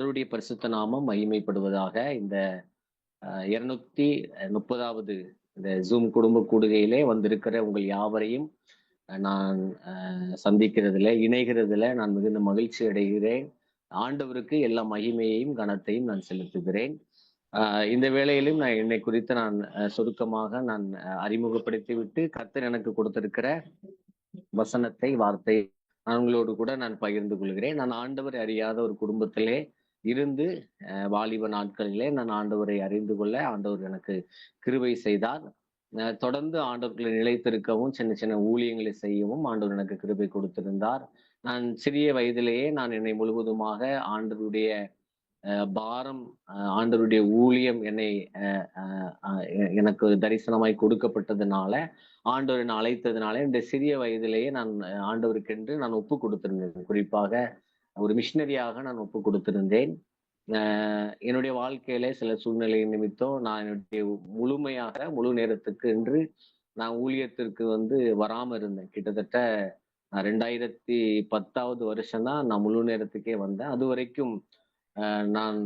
ஆண்டவருடைய பரிசுத்த நாமம் மகிமைப்படுவதாக. இந்த 230வது இந்த ஜூம் குடும்ப கூடுகையிலே வந்திருக்கிற உங்கள் யாவரையும் நான் சந்திக்கிறதுல, இணைகிறதுல நான் மிகுந்த மகிழ்ச்சி அடைகிறேன். ஆண்டவருக்கு எல்லா மகிமையையும் கனத்தையும் நான் செலுத்துகிறேன். இந்த வேளையிலும் நான் என்னை குறித்து நான் சுருக்கமாக நான் அறிமுகப்படுத்தி விட்டு கர்த்தர் எனக்கு கொடுத்திருக்கிற வசனத்தை, வார்த்தை நான் உங்களோடு கூட நான் பகிர்ந்து கொள்கிறேன். நான் ஆண்டவரை அறியாத ஒரு குடும்பத்திலே இருந்து வாலிப நாட்களிலே நான் ஆண்டவரை அறிந்து கொள்ள ஆண்டவர் எனக்கு கிருபை செய்தார். தொடர்ந்து ஆண்டவர்களை நிலைத்திருக்கவும் சின்ன சின்ன ஊழியங்களை செய்யவும் ஆண்டவர் எனக்கு கிருபை கொடுத்திருந்தார். நான் சிறிய வயதிலேயே நான் என்னை முழுவதுமாக ஆண்டவருடைய பாரம், ஆண்டவருடைய ஊழியம் என்னை எனக்கு தரிசனமாய் கொடுக்கப்பட்டதுனால, ஆண்டவர் என்னை அழைத்ததுனால இந்த சிறிய வயதிலேயே நான் ஆண்டவருக்கென்று நான் ஒப்பு கொடுத்திருந்தேன். குறிப்பாக ஒரு மிஷினரியாக நான் ஒப்பு கொடுத்திருந்தேன். என்னுடைய வாழ்க்கையில சில சூழ்நிலை நிமித்தம் நான் என்னுடைய முழு நேரத்துக்கு என்று நான் ஊழியத்திற்கு வராம இருந்தேன். கிட்டத்தட்ட 2010வது வருஷம் தான் நான் முழு நேரத்துக்கே வந்தேன். அது வரைக்கும் நான்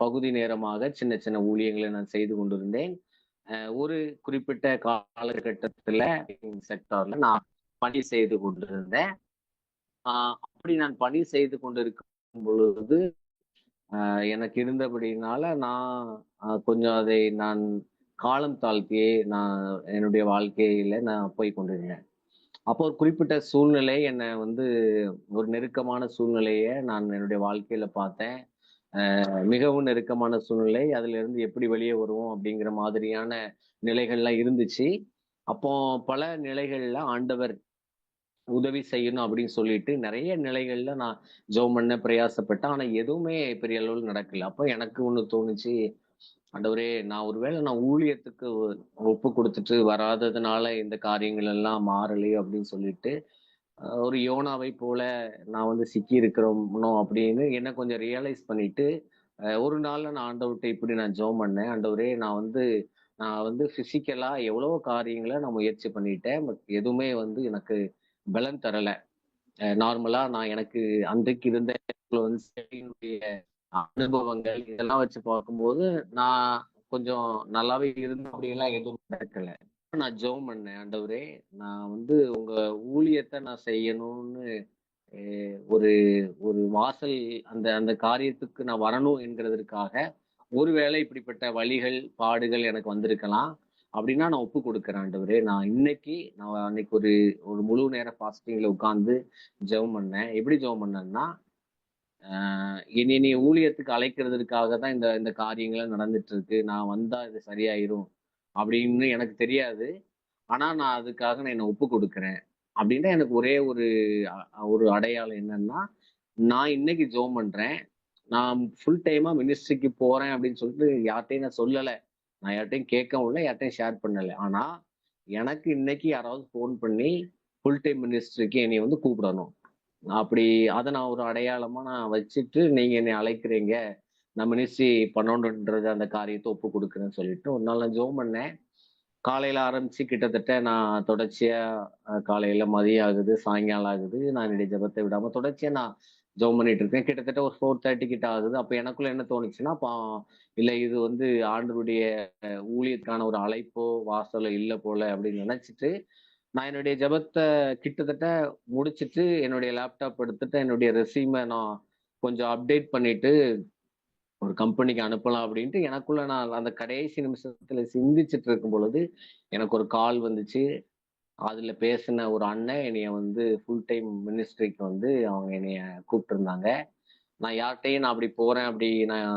பகுதி நேரமாக சின்ன சின்ன ஊழியங்களை நான் செய்து கொண்டிருந்தேன். ஒரு குறிப்பிட்ட காலகட்டத்துல செக்டார்ல நான் பணி செய்து கொண்டிருந்தேன். அப்படி நான் பணி செய்து கொண்டிருக்கும் பொழுது எனக்கு இருந்தபடினால நான் கொஞ்சம் அதை நான் காலம் தாழ்த்தியே நான் என்னுடைய வாழ்க்கையில நான் போய் கொண்டிருந்தேன். அப்போ ஒரு குறிப்பிட்ட சூழ்நிலை என்னை ஒரு நெருக்கமான சூழ்நிலையை நான் என்னுடைய வாழ்க்கையில பார்த்தேன். மிகவும் நெருக்கமான சூழ்நிலை. அதுல இருந்து எப்படி வெளியே வருவோம் அப்படிங்கிற மாதிரியான நிலைகள்லாம் இருந்துச்சு. அப்போ பல நிலைகள்ல ஆண்டவர் உதவி செய்யணும் அப்படின்னு சொல்லிட்டு நிறைய நிலைகள்ல நான் ஜெபம் பண்ண பிரயாசப்பட்டேன். ஆனா எதுவுமே பெரிய அளவில் நடக்கல. அப்போ எனக்கு ஒண்ணு தோணுச்சு, ஆண்டவரே நான் ஒருவேளை நான் ஊழியத்துக்கு ஒப்பு கொடுத்துட்டு வராததுனால இந்த காரியங்கள் எல்லாம் மாறலையோ அப்படின்னு சொல்லிட்டு ஒரு யோனாவை போல நான் சிக்கி இருக்கிறோம்னோ அப்படின்னு என்ன கொஞ்சம் ரியலைஸ் பண்ணிட்டு ஒரு நாள்ல நான் ஆண்டவர்கிட்ட இப்படி நான் ஜெபம் பண்ணேன். ஆண்டவரே நான் பிசிக்கலா எவ்வளவோ காரியங்களை நான் முயற்சி பண்ணிட்டேன். பட் எதுவுமே எனக்கு பலன் தரல. நார்மலா நான் எனக்கு அன்றைக்கு இருந்த அனுபவங்கள் இதெல்லாம் வச்சு பார்க்கும்போது நான் கொஞ்சம் நல்லாவே இருந்தேன். அப்படியெல்லாம் எதுவும் நடக்கல. நான் ஜெபம் பண்ணேன், ஆண்டவரே நான் உங்க ஊழியத்தை நான் செய்யணும்னு ஒரு ஒரு வாசல் அந்த அந்த காரியத்துக்கு நான் வரணும் என்கிறதுக்காக ஒருவேளை இப்படிப்பட்ட வழிகள் பாடுகள் எனக்கு வந்திருக்கலாம். அப்படின்னா நான் ஒப்பு கொடுக்குறேன் ஆண்டவரே. நான் அன்னைக்கு ஒரு ஒரு முழு நேர ஃபாஸ்டிங்ல உட்கார்ந்து ஜெபம் பண்ணேன். எப்படி ஜெபம் பண்ணேன்னா, இனி நீ ஊழியத்துக்கு அழைக்கிறதுக்காக தான் இந்த இந்த காரியங்கள்லாம் நடந்துட்டு இருக்கு. நான் வந்தா இது சரியாயிரும் அப்படின்னு எனக்கு தெரியாது. ஆனா நான் அதுக்காக நான் என்னை ஒப்பு கொடுக்குறேன் அப்படின்னா எனக்கு ஒரே ஒரு ஒரு அடையாளம் என்னன்னா, நான் இன்னைக்கு ஜெபம் பண்றேன், நான் ஃபுல் டைமா மினிஸ்ட்ரிக்கு போறேன் அப்படின்னு சொல்லிட்டு யார்கிட்டையும் நான் சொல்லலை. நான் யார்கிட்டையும் கேட்கவும் இல்லை, யார்கிட்டையும் ஷேர் பண்ணலை. ஆனா எனக்கு இன்னைக்கு யாராவது ஃபோன் பண்ணி ஃபுல் டைம் மினிஸ்ட்ரிக்கு என்னை கூப்பிடணும். அப்படி அதை நான் ஒரு அடையாளமா நான் வச்சுட்டு நீங்க என்னை அழைக்கிறீங்க, நான் மினிஸ்ட்ரி பண்ணணுன்றது அந்த காரியத்தை ஒப்பு கொடுக்குறேன்னு சொல்லிட்டு ஒரு நாள் நான் ஜெபம் பண்ணேன். காலையில ஆரம்பிச்சு கிட்டத்தட்ட நான் தொடர்ச்சியா காலையில மதியம் ஆகுது, சாயங்காலம் ஆகுது, நான் என்னுடைய ஜெபத்தை விடாம தொடர்ச்சியா நான் ஜெபம் பண்ணிட்டு இருக்கேன். கிட்டத்தட்ட ஒரு 4:30 கிட்ட ஆகுது. அப்ப எனக்குள்ள என்ன தோணுச்சுன்னா, இல்ல இது ஆண்டவருடைய ஊழியத்துக்கான ஒரு அழைப்போ வாசலோ இல்லை போல அப்படின்னு நினைச்சிட்டு நான் என்னுடைய ஜெபத்தை கிட்டத்தட்ட முடிச்சிட்டு என்னுடைய லேப்டாப் எடுத்துட்டு என்னுடைய ரெஸ்யூமை நான் கொஞ்சம் அப்டேட் பண்ணிட்டு ஒரு கம்பெனிக்கு அனுப்பலாம் அப்படின்ட்டு எனக்குள்ள நான் அந்த கடைசி நிமிஷத்துல சிந்திச்சுட்டு இருக்கும் பொழுது எனக்கு ஒரு கால் வந்துச்சு. அதுல பேசின ஒரு அண்ணன் என்னைய ஃபுல் டைம் மினிஸ்ட்ரிக்கு அவங்க என்னைய கூப்பிட்டு இருந்தாங்க. நான் யார்கிட்டையும் நான் அப்படி போறேன், அப்படி நான்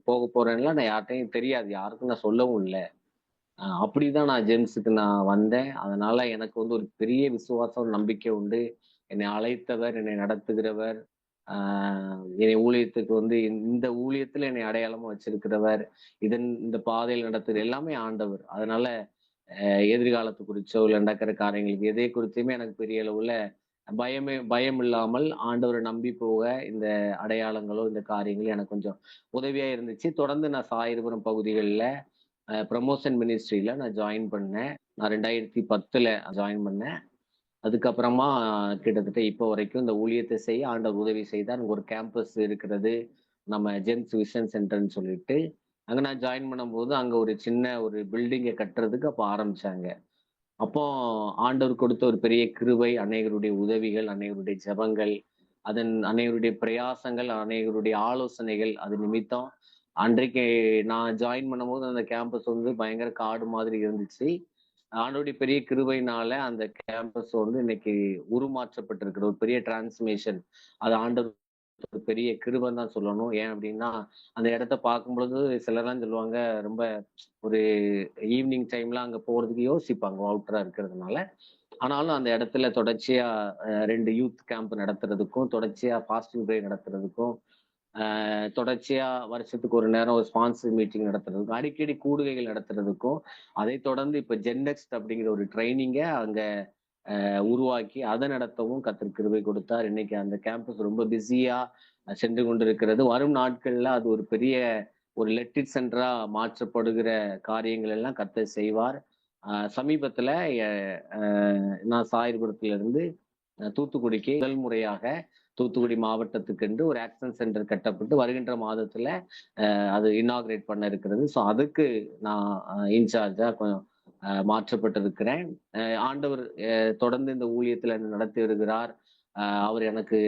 போக போறேன்லாம் நான் யார்கிட்டையும் தெரியாது, யாருக்கும் நான் சொல்லவும் இல்லை. அப்படிதான் நான் ஜெம்ஸுக்கு நான் வந்தேன். அதனால எனக்கு ஒரு பெரிய விசுவாசம், நம்பிக்கை உண்டு. என்னை அழைத்தவர், என்னை நடத்துகிறவர், என்னை ஊழியத்துக்கு இந்த ஊழியத்துல என்னை அடையாளமா வச்சிருக்கிறவர், இந்த பாதையில் நடத்துகிற எல்லாமே ஆண்டவர். அதனால எதிர்காலத்தை குறிச்சோ இல்லை நடக்கிற காரியங்களுக்கு எதை குறித்துமே எனக்கு பெரிய அளவுல பயம் இல்லாமல் ஆண்டவரை நம்பி போக இந்த அடையாளங்களோ இந்த காரியங்களோ எனக்கு கொஞ்சம் உதவியா இருந்துச்சு. தொடர்ந்து நான் சாயிருபுரம் பகுதிகளில் ப்ரமோஷன் மினிஸ்ட்ரியில நான் ஜாயின் பண்ணேன். நான் 2010 ஜாயின் பண்ணேன். அதுக்கப்புறமா கிட்டத்தட்ட இப்போ வரைக்கும் இந்த ஊழியத்தை செய்ய ஆண்டவர் உதவி செய்தார். ஒரு கேம்பஸ் இருக்கிறது, நம்ம ஜென்ஸ் விஷன் சென்டர்ன்னு சொல்லிட்டு. அங்க நான் ஜாயின் பண்ணும்போது அங்க ஒரு சின்ன ஒரு பில்டிங்கை கட்டுறதுக்கு அப்போ ஆரம்பிச்சாங்க. அப்போ ஆண்டவர் கொடுத்த ஒரு பெரிய கிருபை, அநேகருடைய உதவிகள், அநேகருடைய ஜெபங்கள், அநேகருடைய பிரயாசங்கள், அநேகருடைய ஆலோசனைகள் அது நிமித்தம் அன்றைக்கு நான் ஜாயின் பண்ணும்போது அந்த கேம்பஸ் வந்து பயங்கர காடு மாதிரி இருந்துச்சு. ஆண்டவருடைய பெரிய கிருபையினால அந்த கேம்பஸ் வந்து இன்னைக்கு உருமாற்றப்பட்டிருக்கிற ஒரு பெரிய டிரான்ஸ்ஃபர்மேஷன். அது ஆண்டவர் ஒரு பெரிய கிருபைன்னு தான் சொல்லணும். ஏன் அப்படின்னா, அந்த இடத்த பார்க்கும் பொழுது சிலர்லாம் சொல்லுவாங்க, ரொம்ப ஒரு ஈவினிங் டைம்ல அங்க போறதுக்கு யோசிப்பாங்க அவுட்டரா இருக்கிறதுனால. ஆனாலும் அந்த இடத்துல தொடர்ச்சியா 2 யூத் கேம்ப் நடத்துறதுக்கும், தொடர்ச்சியா ஃபாஸ்டிங் பிரே நடத்துறதுக்கும், தொடர்ச்சியா வருஷத்துக்கு ஒரு நேரம் ஒரு ஸ்பான்சர் மீட்டிங் நடத்துறதுக்கும், அடிக்கடி கூடுகைகள் நடத்துறதுக்கும், அதை தொடர்ந்து இப்ப ஜென்நெக்ஸ்ட் அப்படிங்கிற ஒரு ட்ரைனிங்கை அங்க உருவாக்கி அதை நடத்தவும் கர்த்தர் கிருபை கொடுத்தார். இன்னைக்கு அந்த கேம்பஸ் ரொம்ப பிஸியா சென்று கொண்டிருக்கிறது. வரும் நாட்கள்ல அது ஒரு பெரிய ஒரு லெட்டிட் சென்டரா மாற்றப்படுகிற காரியங்கள் எல்லாம் கர்த்தர் செய்வார். சமீபத்துல நான் சாயர்புரத்துல இருந்து தூத்துக்குடிக்கு முதல் முறையாக தூத்துக்குடி மாவட்டத்துக்கு ஒரு ஆக்சன் சென்டர் கட்டப்பட்டு வருகின்ற மாதத்துல அது இனாகிரேட் பண்ண இருக்கிறது. ஸோ அதுக்கு நான் இன்சார்ஜா மாற்றப்பட்டிருக்கிறேன். ஆண்டவர் தொடர்ந்து இந்த ஊழியத்துல நடத்தி வருகிறார். அவர் எனக்கு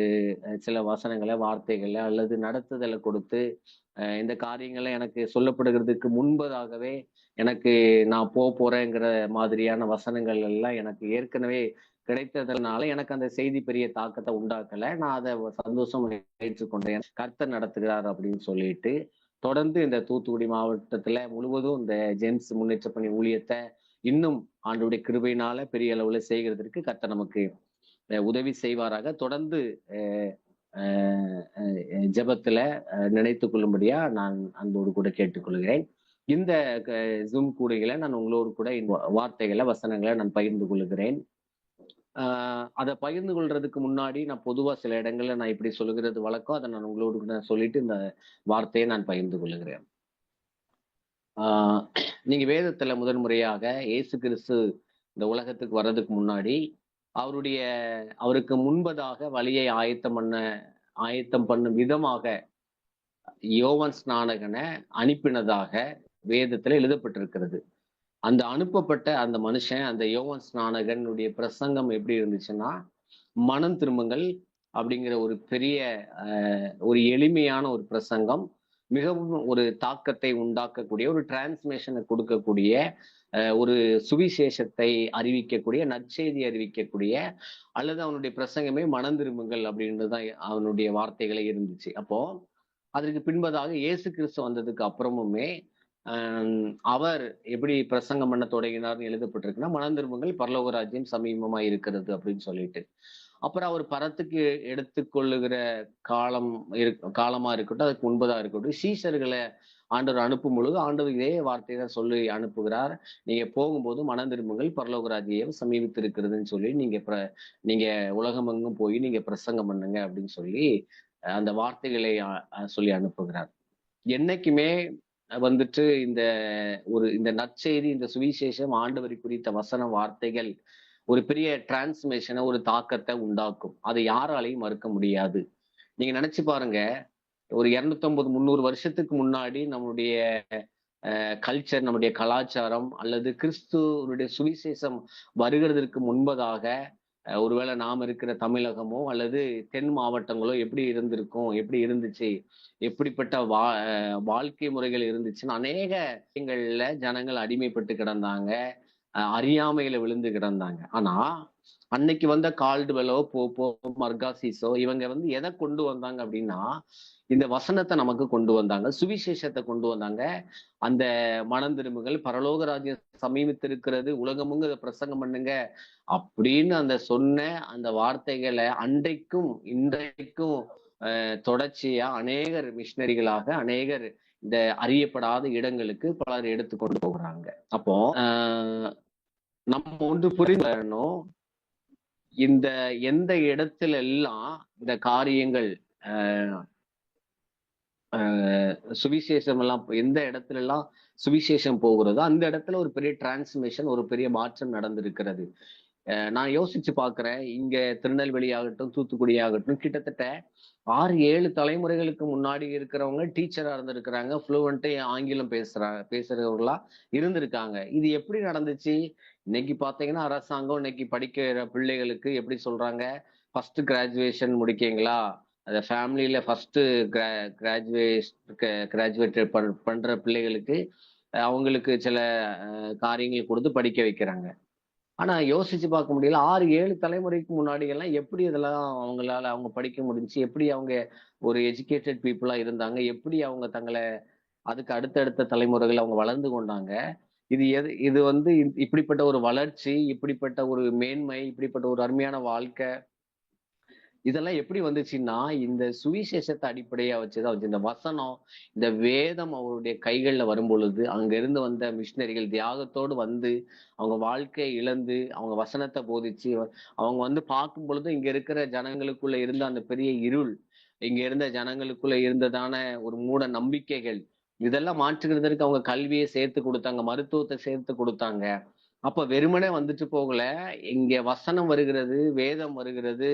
சில வசனங்களை, வார்த்தைகளை அல்லது நடத்துதலை கொடுத்து இந்த காரியங்களை எனக்கு சொல்லப்படுகிறதுக்கு முன்பதாகவே எனக்கு நான் போறேங்கிற மாதிரியான வசனங்கள் எல்லாம் எனக்கு ஏற்கனவே கிடைத்ததுனால எனக்கு அந்த செய்தி பெரிய தாக்கத்தை உண்டாக்கல. நான் அதை சந்தோஷம் ஏற்றுக்கொண்டேன். கர்த்தர் நடத்துகிறார் அப்படின்னு சொல்லிட்டு தொடர்ந்து இந்த தூத்துக்குடி மாவட்டத்துல முழுவதும் இந்த ஜென்ஸ் முன்னேற்ற பணி ஊழியத்தை இன்னும் ஆண்டவருடைய கிருபையினால பெரிய அளவுல செய்கிறதற்கு கர்த்தர் நமக்கு உதவி செய்வாராக. தொடர்ந்து ஜெபத்துல நினைத்துக் கொள்ளும்படியா நான் அன்போடு கூட கேட்டுக்கொள்கிறேன். இந்த ஜூம் கூடைகளை நான் உங்களோடு கூட இந்த வார்த்தைகளை, வசனங்களை நான் பகிர்ந்து கொள்கிறேன். அதை பகிர்ந்து கொள்றதுக்கு முன்னாடி நான் பொதுவா சில இடங்கள்ல நான் இப்படி சொல்லுகிறது வழக்கம். அதை நான் உங்களோடு கூட சொல்லிட்டு இந்த வார்த்தையை நான் பகிர்ந்து கொள்கிறேன். நீங்க வேதத்துல முதன்முறையாக இயேசு கிறிஸ்து இந்த உலகத்துக்கு வர்றதுக்கு முன்னாடி அவருக்கு முன்பதாக வழியை ஆயத்தம் பண்ணும் விதமாக யோவான் ஸ்நானகனை அனுப்பினதாக வேதத்துல எழுதப்பட்டிருக்கிறது. அந்த அனுப்பப்பட்ட அந்த மனுஷன், அந்த யோவான் ஸ்நானகனுடைய பிரசங்கம் எப்படி இருந்துச்சுன்னா, மனம் திரும்புங்கள் அப்படிங்கிற ஒரு பெரிய ஒரு எளிமையான ஒரு பிரசங்கம், மிகவும் ஒரு தாக்கத்தை உண்டாக்கக்கூடிய, ஒரு டிரான்ஸ்மிஷனை கொடுக்கக்கூடிய, ஒரு சுவிசேஷத்தை அறிவிக்கக்கூடிய, நற்செய்தி அறிவிக்கக்கூடிய, அல்லது அவனுடைய பிரசங்கமே மனம் திரும்புங்கள் அப்படின்றதுதான் அவனுடைய வார்த்தைகளே இருந்துச்சு. அப்போ அதற்கு பின்பதாக இயேசு கிறிஸ்து வந்ததுக்கு அப்புறமுமே அவர் எப்படி பிரசங்கம் பண்ண தொடங்கினார்னு எழுதப்பட்டிருக்குன்னா, மனம் திரும்புங்கள் பரலோக ராஜ்யம் சமீபமா இருக்கிறது அப்படின்னு சொல்லிட்டு. அப்புறம் அவர் பரத்துக்கு எடுத்துக்கொள்ளுகிற காலமா இருக்கட்டும், அதுக்கு முன்பதா இருக்கட்டும், சீஷர்களை ஆண்டவர் அனுப்பும் பொழுது ஆண்டவர் இதே வார்த்தையை தான் சொல்லி அனுப்புகிறார். நீங்க போகும்போது மனம் திரும்புங்கள் பரலோக ராஜ்யம் சமீபித்து இருக்கிறதுன்னு சொல்லி நீங்க உலகமெங்கும் போய் நீங்க பிரசங்கம் பண்ணுங்க அப்படின்னு சொல்லி அந்த வார்த்தைகளை சொல்லி அனுப்புகிறார். என்னைக்குமே வந்துட்டு இந்த நற்செய்தி, இந்த சுவிசேஷம், ஆண்டவரை குறித்த வசன வார்த்தைகள் ஒரு பெரிய டிரான்ஸ்மேஷனை, ஒரு தாக்கத்தை உண்டாக்கும். அதை யாராலையும் மறுக்க முடியாது. நீங்க நினைச்சு பாருங்க, ஒரு 250-300 வருஷத்துக்கு முன்னாடி நம்மளுடைய கல்ச்சர், நம்முடைய கலாச்சாரம் அல்லது கிறிஸ்துவனுடைய சுவிசேஷம் வருகிறதற்கு முன்பதாக ஒருவேளை நாம் இருக்கிற தமிழகமோ அல்லது தென் மாவட்டங்களோ எப்படி இருந்திருக்கும், எப்படி இருந்துச்சு, எப்படிப்பட்ட வாழ்க்கை முறைகள் இருந்துச்சுன்னு அநேக இடங்கள்ல ஜனங்கள் அடிமைப்பட்டு கிடந்தாங்க, அறியாமையில விழுந்து கிடந்தாங்க. ஆனா அன்னைக்கு வந்த கால்டுவெலோ, போப்போ, மர்காசிஸோ இவங்க எதை கொண்டு வந்தாங்க அப்படின்னா, இந்த வசனத்தை நமக்கு கொண்டு வந்தாங்க, சுவிசேஷத்தை கொண்டு வந்தாங்க. அந்த மனம் திரும்புகள், பரலோக ராஜ்யம் சமீபித்திருக்கிறது, உலகமுங்க இதை பிரசங்கம் பண்ணுங்க அப்படின்னு அந்த வார்த்தைகளை அன்றைக்கும் இன்றைக்கும் தொடர்ச்சியா அநேகர் மிஷினரிகளாக, அநேகர் இந்த அறியப்படாத இடங்களுக்கு பலர் எடுத்து கொண்டு போகிறாங்க. அப்போ நம்ம ஒன்று புரிந்து வரணும், எந்த இடத்துல எல்லாம் இந்த காரியங்கள் சுவிசேஷம் எல்லாம் எந்த இடத்துல எல்லாம் சுவிசேஷம் போகிறதோ அந்த இடத்துல ஒரு பெரிய டிரான்ஸ்மிஷன், ஒரு பெரிய மாற்றம் நடந்திருக்கிறது. நான் யோசிச்சு பாக்குறேன். இங்க திருநெல்வேலி ஆகட்டும், தூத்துக்குடி ஆகட்டும், கிட்டத்தட்ட 6, 7 தலைமுறைகளுக்கு முன்னாடி இருக்கிறவங்க டீச்சரா இருந்திருக்கிறாங்க. ஃப்ளூவென்ட்டா ஆங்கிலம் பேசுறவர்களா இருந்திருக்காங்க. இது எப்படி நடந்துச்சு? இன்னைக்கு பாத்தீங்கன்னா, அரசாங்கம் இன்னைக்கு படிக்கிற பிள்ளைகளுக்கு எப்படி சொல்றாங்க? ஃபர்ஸ்ட் கிராஜுவேஷன் முடிக்கீங்களா? அந்த ஃபேமிலியில ஃபர்ஸ்ட் கிரா கிராஜுவேட் கிராஜுவேட் பண்ற பிள்ளைகளுக்கு அவங்களுக்கு சில காரியங்கள் கொடுத்து படிக்க வைக்கிறாங்க. ஆனா யோசிச்சு பார்க்க முடியல. 6, 7 தலைமுறைக்கு முன்னாடி எல்லாம் எப்படி இதெல்லாம் அவங்களால அவங்க படிக்க முடிஞ்சுச்சு? எப்படி அவங்க ஒரு எஜுகேட்டட் பீப்புளா இருந்தாங்க? எப்படி அவங்க அதுக்கு அடுத்தடுத்த தலைமுறைகள் அவங்க வளர்ந்து கொண்டாங்க? இது வந்து இப்படிப்பட்ட ஒரு வளர்ச்சி, இப்படிப்பட்ட ஒரு மேன்மை, இப்படிப்பட்ட ஒரு அருமையான வாழ்க்கை, இதெல்லாம் எப்படி வந்துச்சுன்னா, இந்த சுவிசேஷத்த அடிப்படையா வச்சுதான் வந்துச்சு. இந்த வசனம், இந்த வேதம் அவருடைய கைகள்ல வரும்பொழுது, அங்க இருந்து வந்த மிஷினரிகள் தியாகத்தோடு வந்து, அவங்க வாழ்க்கையை இழந்து, அவங்க வசனத்த போதிச்சு, அவங்க வந்து பார்க்கும் பொழுது, இங்க இருக்கிற ஜனங்களுக்குள்ள இருந்த அந்த பெரிய இருள், இங்க இருந்த ஜனங்களுக்குள்ள இருந்ததான ஒரு மூட நம்பிக்கைகள், இதெல்லாம் மாற்றுகிறதற்கு அவங்க கல்வியை சேர்த்து குடுத்தாங்க. மருத்துவத்தை சேர்த்து குடுத்தாங்க. அப்ப வெறுமனே வந்துட்டு போகல. இங்க வசனம் வருகிறது, வேதம் வருகிறது,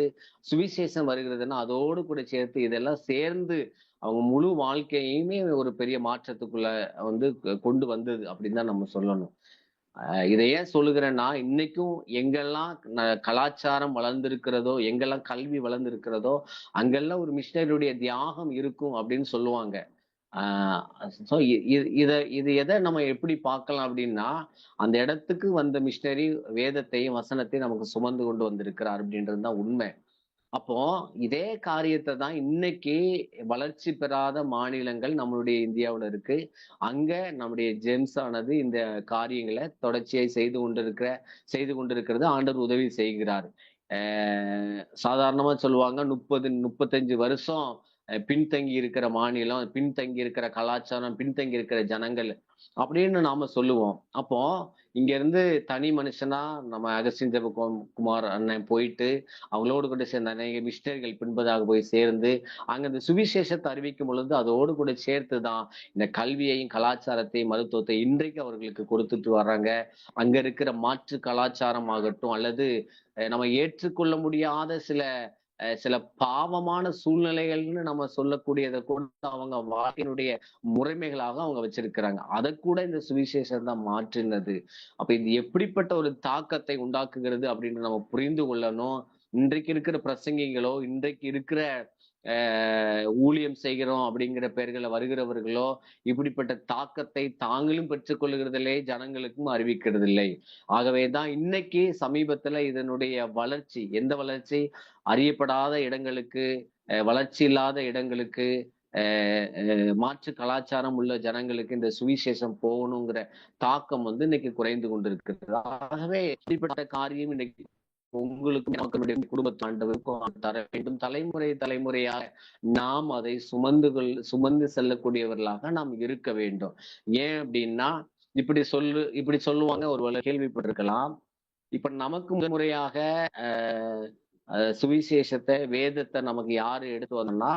சுவிசேஷம் வருகிறதுன்னா, அதோடு கூட சேர்த்து இதெல்லாம் சேர்ந்து அவங்க முழு வாழ்க்கையுமே ஒரு பெரிய மாற்றத்துக்குள்ள வந்து கொண்டு வந்தது அப்படின்னு தான் நம்ம சொல்லணும். இதை ஏன் சொல்லுகிறேன்னா, இன்னைக்கும் எங்கெல்லாம் கலாச்சாரம் வளர்ந்திருக்கிறதோ, எங்கெல்லாம் கல்வி வளர்ந்திருக்கிறதோ, அங்கெல்லாம் ஒரு மிஷினரியுடைய தியாகம் இருக்கும் அப்படின்னு சொல்லுவாங்க. ஆஹ் so இது எதை நம்ம எப்படி பார்க்கலாம் அப்படின்னா, அந்த இடத்துக்கு வந்த மிஷினரி வேதத்தையும் வசனத்தையும் நமக்கு சுமந்து கொண்டு வந்திருக்கிறார் அப்படின்றது தான் உண்மை. அப்போ இதே காரியத்தை தான் இன்னைக்கு வளர்ச்சி பெறாத மாநிலங்கள் நம்மளுடைய இந்தியாவுல இருக்கு. அங்க நம்முடைய ஜெம்ஸ் ஆனது இந்த காரியங்களை தொடர்ச்சியாய் செய்து கொண்டிருக்கிறது ஆண்டவர் உதவி செய்கிறார். சாதாரணமா சொல்லுவாங்க 30, 35 வருஷம் பின்தங்கி இருக்கிற மாநிலம், பின்தங்கி இருக்கிற கலாச்சாரம், பின்தங்கி இருக்கிற ஜனங்கள் அப்படின்னு நாம சொல்லுவோம். அப்போ இங்க இருந்து தனி மனுஷனா நம்ம அகஸ்டின் ஜெபகுமார் அண்ணன் போயிட்டு அவங்களோடு கூட சேர்ந்த அநேக மிஷினரிகள் பின்பதாக போய் சேர்ந்து அங்க இந்த சுவிசேஷத்தை அறிவிக்கும் பொழுது அதோடு கூட சேர்த்துதான் இந்த கல்வியையும் கலாச்சாரத்தையும் மருத்துவத்தை இன்றைக்கு அவர்களுக்கு கொடுத்துட்டு வர்றாங்க. அங்க இருக்கிற மாற்று கலாச்சாரம் ஆகட்டும் அல்லது நம்ம ஏற்றுக்கொள்ள முடியாத சில பாவமான சூழ்நிலைகள்னு நம்ம சொல்லக்கூடியதை கூட அவங்க வாழ்க்கையினுடைய முறைமைகளாக அவங்க வச்சிருக்கிறாங்க. அதை கூட இந்த சுவிசேஷம் தான் மாற்றினது. அப்ப இது எப்படிப்பட்ட ஒரு தாக்கத்தை உண்டாக்குகிறது அப்படின்னு நம்ம புரிந்து கொள்ளணும். இன்றைக்கு இருக்கிற பிரசங்கிகளோ, இன்றைக்கு இருக்கிற ஊழியம் செய்கிறோம் அப்படிங்கிற பெயர்களை வருகிறவர்களோ இப்படிப்பட்ட தாக்கத்தை தாங்களும் பெற்றுக்கொள்கிறதில்லை, ஜனங்களுக்கும் அறிவிக்கிறதில்லை. ஆகவேதான் இன்னைக்கு சமீபத்துல இதனுடைய வளர்ச்சி, எந்த வளர்ச்சி? அறியப்படாத இடங்களுக்கு, வளர்ச்சி இல்லாத இடங்களுக்கு, மாற்று கலாச்சாரம் உள்ள ஜனங்களுக்கு இந்த சுவிசேஷம் போகணுங்கிற தாக்கம் வந்து இன்னைக்கு குறைந்து கொண்டிருக்கிறது. ஆகவே இப்படிப்பட்ட காரியம் இன்னைக்கு உங்களுக்கும் மக்களுடைய குடும்பத்து ஆண்டவருக்கும் தர வேண்டும். தலைமுறையாக நாம் அதை சுமந்து செல்லக்கூடியவர்களாக நாம் இருக்க வேண்டும். ஏன் அப்படின்னா இப்படி சொல்லுவாங்க, ஒருவேளை கேள்விப்பட்டிருக்கலாம். இப்ப நமக்கு முறையாக சுவிசேஷத்தை வேதத்தை நமக்கு யாரு எடுத்து வந்தோம்னா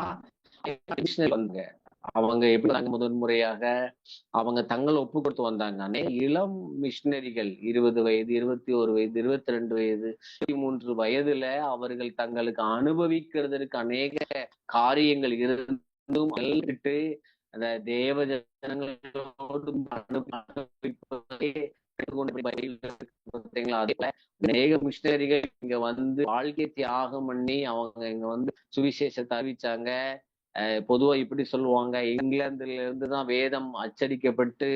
வந்தாங்க. அவங்க எப்படி முதன்முறையாக அவங்க தங்களை ஒப்பு கொடுத்து வந்தாங்க. இளம் மிஷினரிகள் 20 வயது, 21 வயது, 22 வயது, 23 வயதுல அவர்கள் தங்களுக்கு அனுபவிக்கிறதுக்கு அநேக காரியங்கள் இருந்தும் அந்த தேவ ஜனங்களோடு அநேக மிஷினரிகள் இங்க வந்து வாழ்க்கை தியாகம் பண்ணி அவங்க இங்க வந்து சுவிசேஷத்தை அறிவிச்சாங்க. பொதுவா இப்படி சொல்லுவாங்க, இங்கிலாந்துல இருந்துதான் வேதம் அச்சடிக்கப்பட்டு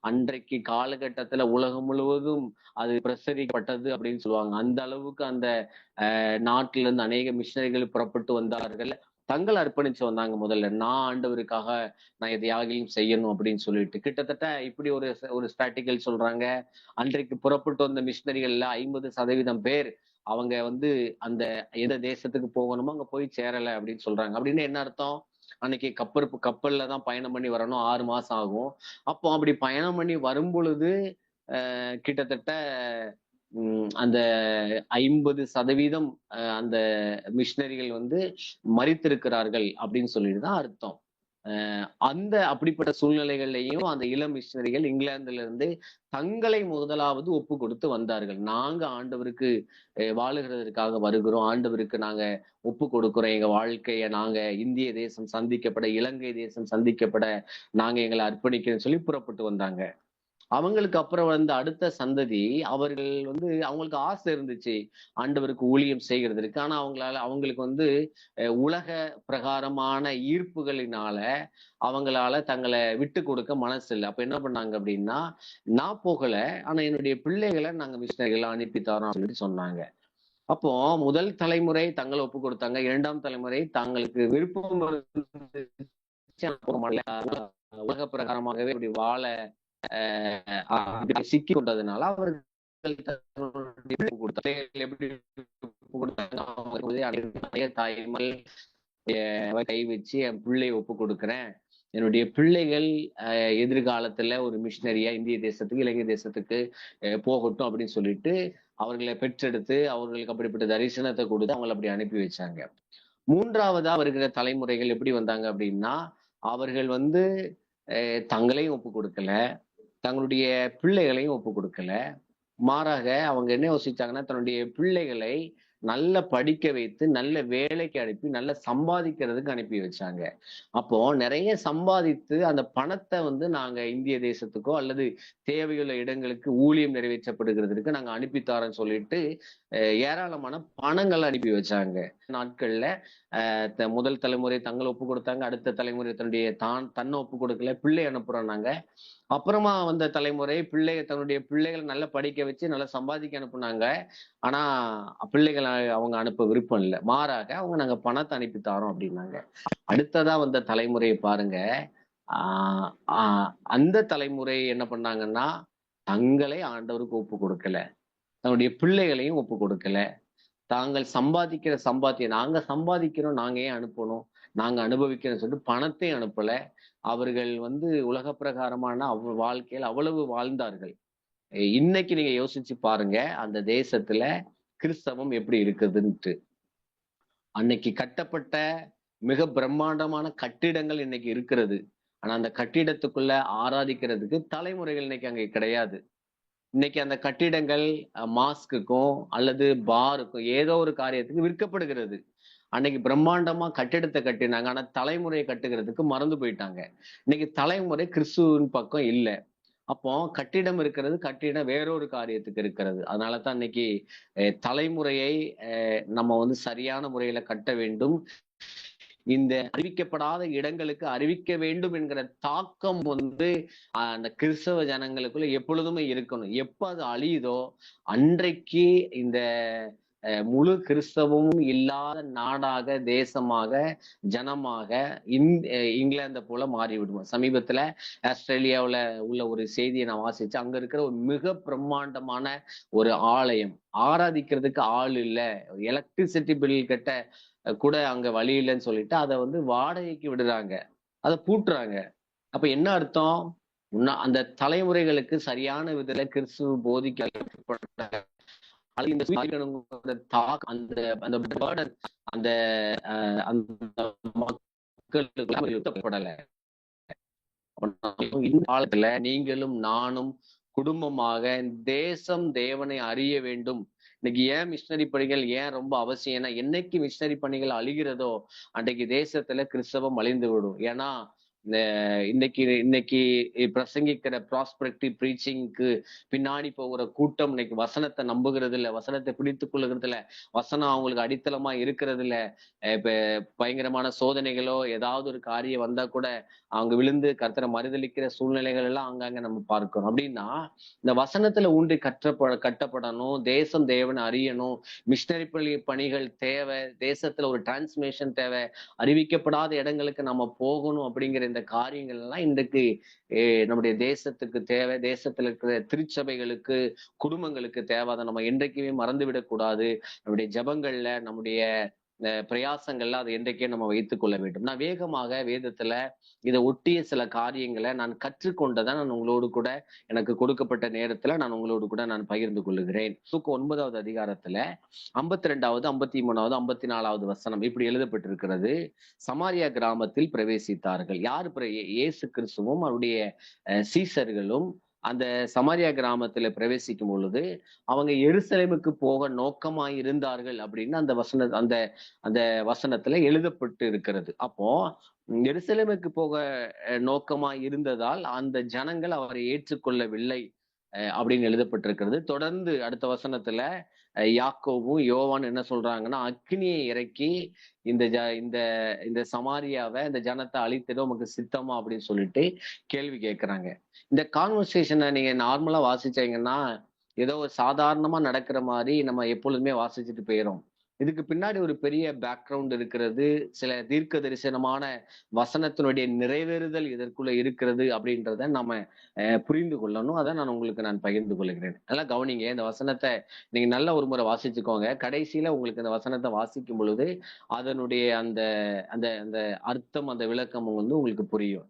அன்றைக்கு காலகட்டத்துல உலகம் முழுவதும் அது பிரசரிக்கப்பட்டது அப்படின்னு சொல்லுவாங்க. அந்த அளவுக்கு அந்த நாட்டில இருந்து அநேக மிஷினரிகள் புறப்பட்டு வந்தார்கள். தங்களை அர்ப்பணிச்சு வந்தாங்க. முதல்ல நான் ஆண்டவருக்காக நான் எதையாகிலும் செய்யணும் அப்படின்னு சொல்லிட்டு கிட்டத்தட்ட இப்படி ஒரு ஸ்ட்ராட்டிக்கல் சொல்றாங்க. அன்றைக்கு புறப்பட்டு வந்த மிஷினரிகள்ல 50% பேர் அவங்க வந்து அந்த எந்த தேசத்துக்கு போகணுமோ அங்க போய் சேரல அப்படின்னு சொல்றாங்க. அப்படின்னு என்ன அர்த்தம்? அன்னைக்கு கப்பல்ல தான் பயணம் பண்ணி வரணும், 6 மாசம் ஆகும். அப்போ அப்படி பயணம் பண்ணி வரும் பொழுது கிட்டத்தட்ட அந்த 50% அந்த மிஷினரிகள் வந்து மரித்திருக்கிறார்கள் அப்படின்னு சொல்லிட்டு தான் அர்த்தம். அந்த அப்படிப்பட்ட சூழ்நிலைகள்லையும் அந்த இளம் மிஷனரிகள் இங்கிலாந்துல இருந்து தங்களை முதலாவது ஒப்பு கொடுத்து வந்தார்கள். நாங்க ஆண்டவருக்கு வாழுகிறதற்காக வருகிறோம், ஆண்டவருக்கு நாங்க ஒப்பு கொடுக்கிறோம், எங்க வாழ்க்கைய நாங்க இந்திய தேசம் சந்திக்கப்பட, இலங்கை தேசம் சந்திக்கப்பட நாங்க எங்களை அர்ப்பணிக்கிறோம்னு சொல்லி புறப்பட்டு வந்தாங்க. அவங்களுக்கு அப்புறம் வந்த அடுத்த சந்ததி அவர்கள் அவங்களுக்கு ஆசை இருந்துச்சு ஆண்டவருக்கு ஊழியம் செய்கிறதுக்கு. ஆனா அவங்களுக்கு உலக பிரகாரமான ஈர்ப்புகளினால அவங்களால தங்களை விட்டு கொடுக்க மனசு இல்லை. அப்ப என்ன பண்ணாங்க அப்படின்னா, நான் போகல, ஆனா என்னுடைய பிள்ளைகளை நாங்க மிஷினரிகளை அனுப்பி தரோம் அப்படின்னு சொன்னாங்க. அப்போ முதல் தலைமுறை தங்களை ஒப்பு கொடுத்தாங்க, இரண்டாம் தலைமுறை தங்களுக்கு விருப்பம் உலக பிரகாரமாகவே இப்படி வாழ சிக்கி கொண்டதுனால அவர்கள் தாய்மல் கை வச்சு என் பிள்ளையை ஒப்பு கொடுக்குறேன், என்னுடைய பிள்ளைகள் எதிர்காலத்துல ஒரு மிஷினரியா இந்திய தேசத்துக்கு இலங்கை தேசத்துக்கு போகட்டும் அப்படின்னு சொல்லிட்டு அவர்களை பெற்றெடுத்து அவர்களுக்கு அப்படிப்பட்ட தரிசனத்தை கொடுத்து அவங்களை அப்படி அனுப்பி வச்சாங்க. மூன்றாவதா வருகிற தலைமுறைகள் எப்படி வந்தாங்க அப்படின்னா, அவர்கள் தங்களையும் ஒப்பு கொடுக்கல, தங்களுடைய பிள்ளைகளையும் ஒப்பு கொடுக்கல. மாறாக அவங்க என்ன யோசிச்சாங்கன்னா, தன்னுடைய பிள்ளைகளை நல்ல படிக்க வைத்து நல்ல வேலைக்கு அனுப்பி நல்ல சம்பாதிக்கிறதுக்கு அனுப்பி வச்சாங்க. அப்போ நிறைய சம்பாதித்து அந்த பணத்தை நாங்க இந்திய தேசத்துக்கோ அல்லது தேவையுள்ள இடங்களுக்கு ஊழியம் நிறைவேற்றப்படுகிறதுக்கு நாங்க அனுப்பித்தாரோன்னு சொல்லிட்டு ஏராளமான பணங்கள் அனுப்பி வச்சாங்க. நாட்கள்ல முதல் தலைமுறை தங்களை ஒப்பு கொடுத்தாங்க, அடுத்த தலைமுறை தன்னை ஒப்பு கொடுக்கல, பிள்ளை அனுப்புறோம் நாங்க. அப்புறமா வந்த தலைமுறை தன்னுடைய பிள்ளைகளை நல்லா படிக்க வச்சு நல்லா சம்பாதிக்க அனுப்புனாங்க. ஆனா பிள்ளைகளை அவங்க அனுப்ப விருப்பம் இல்லை, மாறாக அவங்க நாங்க பணத்தை அனுப்பி தாரோம் அப்படின்னாங்க. அடுத்ததா வந்த தலைமுறையை பாருங்க. அந்த தலைமுறை என்ன பண்ணாங்கன்னா, தங்களை ஆண்டவருக்கு ஒப்பு கொடுக்கல, தன்னுடைய பிள்ளைகளையும் ஒப்பு கொடுக்கல. தாங்கள் சம்பாதிக்கிற சம்பாத்தியம் நாங்க சம்பாதிக்கிறோம், நாங்க ஏன் அனுப்பணும், நாங்க அனுபவிக்கிறோம்னு சொல்லிட்டு பணத்தை அனுப்பல. அவர்கள் உலக பிரகாரமான வாழ்க்கையில் அவ்வளவு வாழ்ந்தார்கள். இன்னைக்கு நீங்க யோசிச்சு பாருங்க, அந்த தேசத்துல கிறிஸ்தவம் எப்படி இருக்குதுன்ட்டு. அன்னைக்கு கட்டப்பட்ட மிக பிரம்மாண்டமான கட்டிடங்கள் இன்னைக்கு இருக்கிறது. ஆனா அந்த கட்டிடத்துக்குள்ள ஆராதிக்கிறதுக்கு தலைமுறைகள் இன்னைக்கு அங்க கிடையாது. இன்னைக்கு அந்த கட்டிடங்கள் மாஸ்க்குக்கும் அல்லது பாருக்கும் ஏதோ ஒரு காரியத்துக்கு விற்கப்படுகிறது. அன்னைக்கு பிரம்மாண்டமா கட்டிடத்தை கட்டினாங்க, ஆனா தலைமுறையை கட்டுகிறதுக்கு மறந்து போயிட்டாங்க. இன்னைக்கு தலைமுறை கிறிஸ்துவின் பக்கம் இல்லை. அப்போ கட்டிடம் இருக்கிறது, கட்டிடம் வேறொரு காரியத்துக்கு இருக்கிறது. அதனாலதான் இன்னைக்கு தலைமுறையை நம்ம சரியான முறையில கட்ட வேண்டும். இந்த அறிவிக்கப்படாத இடங்களுக்கு அறிவிக்க வேண்டும் என்கிற தாக்கம் அந்த கிறிஸ்தவ ஜனங்களுக்குள்ள எப்பொழுதுமே இருக்கணும். எப்ப அது அழியுதோ அன்றைக்கு இந்த முழு கிறிஸ்தவமும் இல்லாத நாடாக, தேசமாக, ஜனமாக இங்கிலாந்தை போல மாறிவிடுவோம். சமீபத்துல ஆஸ்திரேலியாவுல உள்ள ஒரு செய்தியை நான் வாசிச்சு, அங்க இருக்கிற ஒரு மிக பிரம்மாண்டமான ஒரு ஆலயம், ஆராதிக்கிறதுக்கு ஆள் இல்லை, எலக்ட்ரிசிட்டி பில் கட்ட கூட அங்க வழி இல்லைன்னு சொல்லிட்டு அதை வாடகைக்கு விடுறாங்க, அதை பூட்டுறாங்க. அப்ப என்ன அர்த்தம்? அந்த தலைமுறைகளுக்கு சரியான விதத்துல கிறிஸ்துவ போதிக்கப்பட்ட அந்த மக்களுக்கு இந்த காலத்துல நீங்களும் நானும் குடும்பமாக தேசம் தேவனை அறிய வேண்டும். இன்னைக்கு ஏன் மிஷினரி பணிகள் ஏன் ரொம்ப அவசியம்னா, என்னைக்கு மிஷினரி பணிகள் அழிகிறதோ அன்றைக்கு தேசத்துல கிறிஸ்தவம் அழிந்து விடும். ஏன்னா இன்னைக்கு பிரசங்கிக்கிற ப்ராஸ்பெரிட்டி ப்ரீச்சிங்க்கு பின்னாடி போகிற கூட்டம் இன்னைக்கு வசனத்தை நம்புகிறது இல்லை, வசனத்தை பிடித்துக் கொள்ளுகிறது இல்லை, வசனம் அவங்களுக்கு அடித்தளமா இருக்கிறது இல்லை. இப்ப பயங்கரமான சோதனைகளோ ஏதாவது ஒரு காரியம் வந்தா கூட அவங்க விழுந்து கர்த்தரை மறுதளிக்கிற சூழ்நிலைகள் எல்லாம் அங்கங்க நம்ம பார்க்கிறோம். அப்படின்னா இந்த வசனத்துல ஊன்றி கட்டப்படணும், தேசம் தேவனை அறியணும், மிஷினரி பணிகள் தேவை, தேசத்துல ஒரு டிரான்ஸ்மிஷன் தேவை, அறிவிக்கப்படாத இடங்களுக்கு நம்ம போகணும் அப்படிங்கிற இந்த காரியங்கள் எல்லாம் இன்றைக்கு நம்முடைய தேசத்துக்கு தேவை. தேசத்துல இருக்கிற திருச்சபைகளுக்கு, குடும்பங்களுக்கு தேவை. அதை நம்ம என்றைக்குமே மறந்துவிடக் கூடாது. நம்முடைய ஜபங்கள்ல, நம்முடைய பிரயாசங்கள்ல அதை என்றைக்கே நம்ம வைத்துக் கொள்ள வேண்டும். நான் வேகமாக வேதத்துல இதை ஒட்டிய சில காரியங்களை நான் கற்றுக்கொண்டதை நான் உங்களோடு கூட எனக்கு கொடுக்கப்பட்ட நேரத்துல நான் உங்களோடு கூட நான் பகிர்ந்து கொள்ளுகிறேன். 9வது அதிகாரத்துல 52வது 53வது 54வது வசனம் இப்படி எழுதப்பட்டிருக்கிறது. சமாரியா கிராமத்தில் பிரவேசித்தார்கள். யார் இயேசு கிறிஸ்துவும் அவருடைய சீசர்களும் அந்த சமாரியா கிராமத்துல பிரவேசிக்கும் பொழுது அவங்க எருசலேமுக்கு போக நோக்கமாய் இருந்தார்கள் அப்படின்னு அந்த அந்த வசனத்துல எழுதப்பட்டு இருக்கிறது. அப்போ எருசலேமுக்கு போக நோக்கமாய் இருந்ததால் அந்த ஜனங்கள் அவரை ஏற்றுக்கொள்ளவில்லை அப்படின்னு எழுதப்பட்டிருக்கிறது. தொடர்ந்து அடுத்த வசனத்துல யாக்கோவும் யோவான் என்ன சொல்றாங்கன்னா, அக்னியை இறக்கி இந்த இந்த இந்த சமாரியாவை இந்த ஜனத்தை அழித்திட உமக்கு சித்தமா அப்படின்னு சொல்லிட்டு கேள்வி கேட்கிறாங்க. இந்த கான்வர்சேஷனை நீங்க நார்மலா வாசிச்சீங்கன்னா ஏதோ ஒரு சாதாரணமா நடக்கிற மாதிரி நம்ம எப்பொழுதுமே வாசிச்சுட்டு போயிடும். இதுக்கு பின்னாடி ஒரு பெரிய பேக்ரவுண்ட் இருக்கிறது. சில தீர்க்க தரிசனமான வசனத்தினுடைய நிறைவேறுதல் இதற்குள்ள இருக்கிறது அப்படின்றத நம்ம புரிந்து கொள்ளணும். அதை நான் உங்களுக்கு பகிர்ந்து கொள்கிறேன். நல்லா கவனிங்க. இந்த வசனத்தை நீங்க நல்ல ஒரு முறை வாசிச்சுக்கோங்க. கடைசியில உங்களுக்கு இந்த வசனத்தை வாசிக்கும் பொழுது அதனுடைய அந்த அந்த அந்த அர்த்தம், அந்த விளக்கம் உங்களுக்கு புரியும்.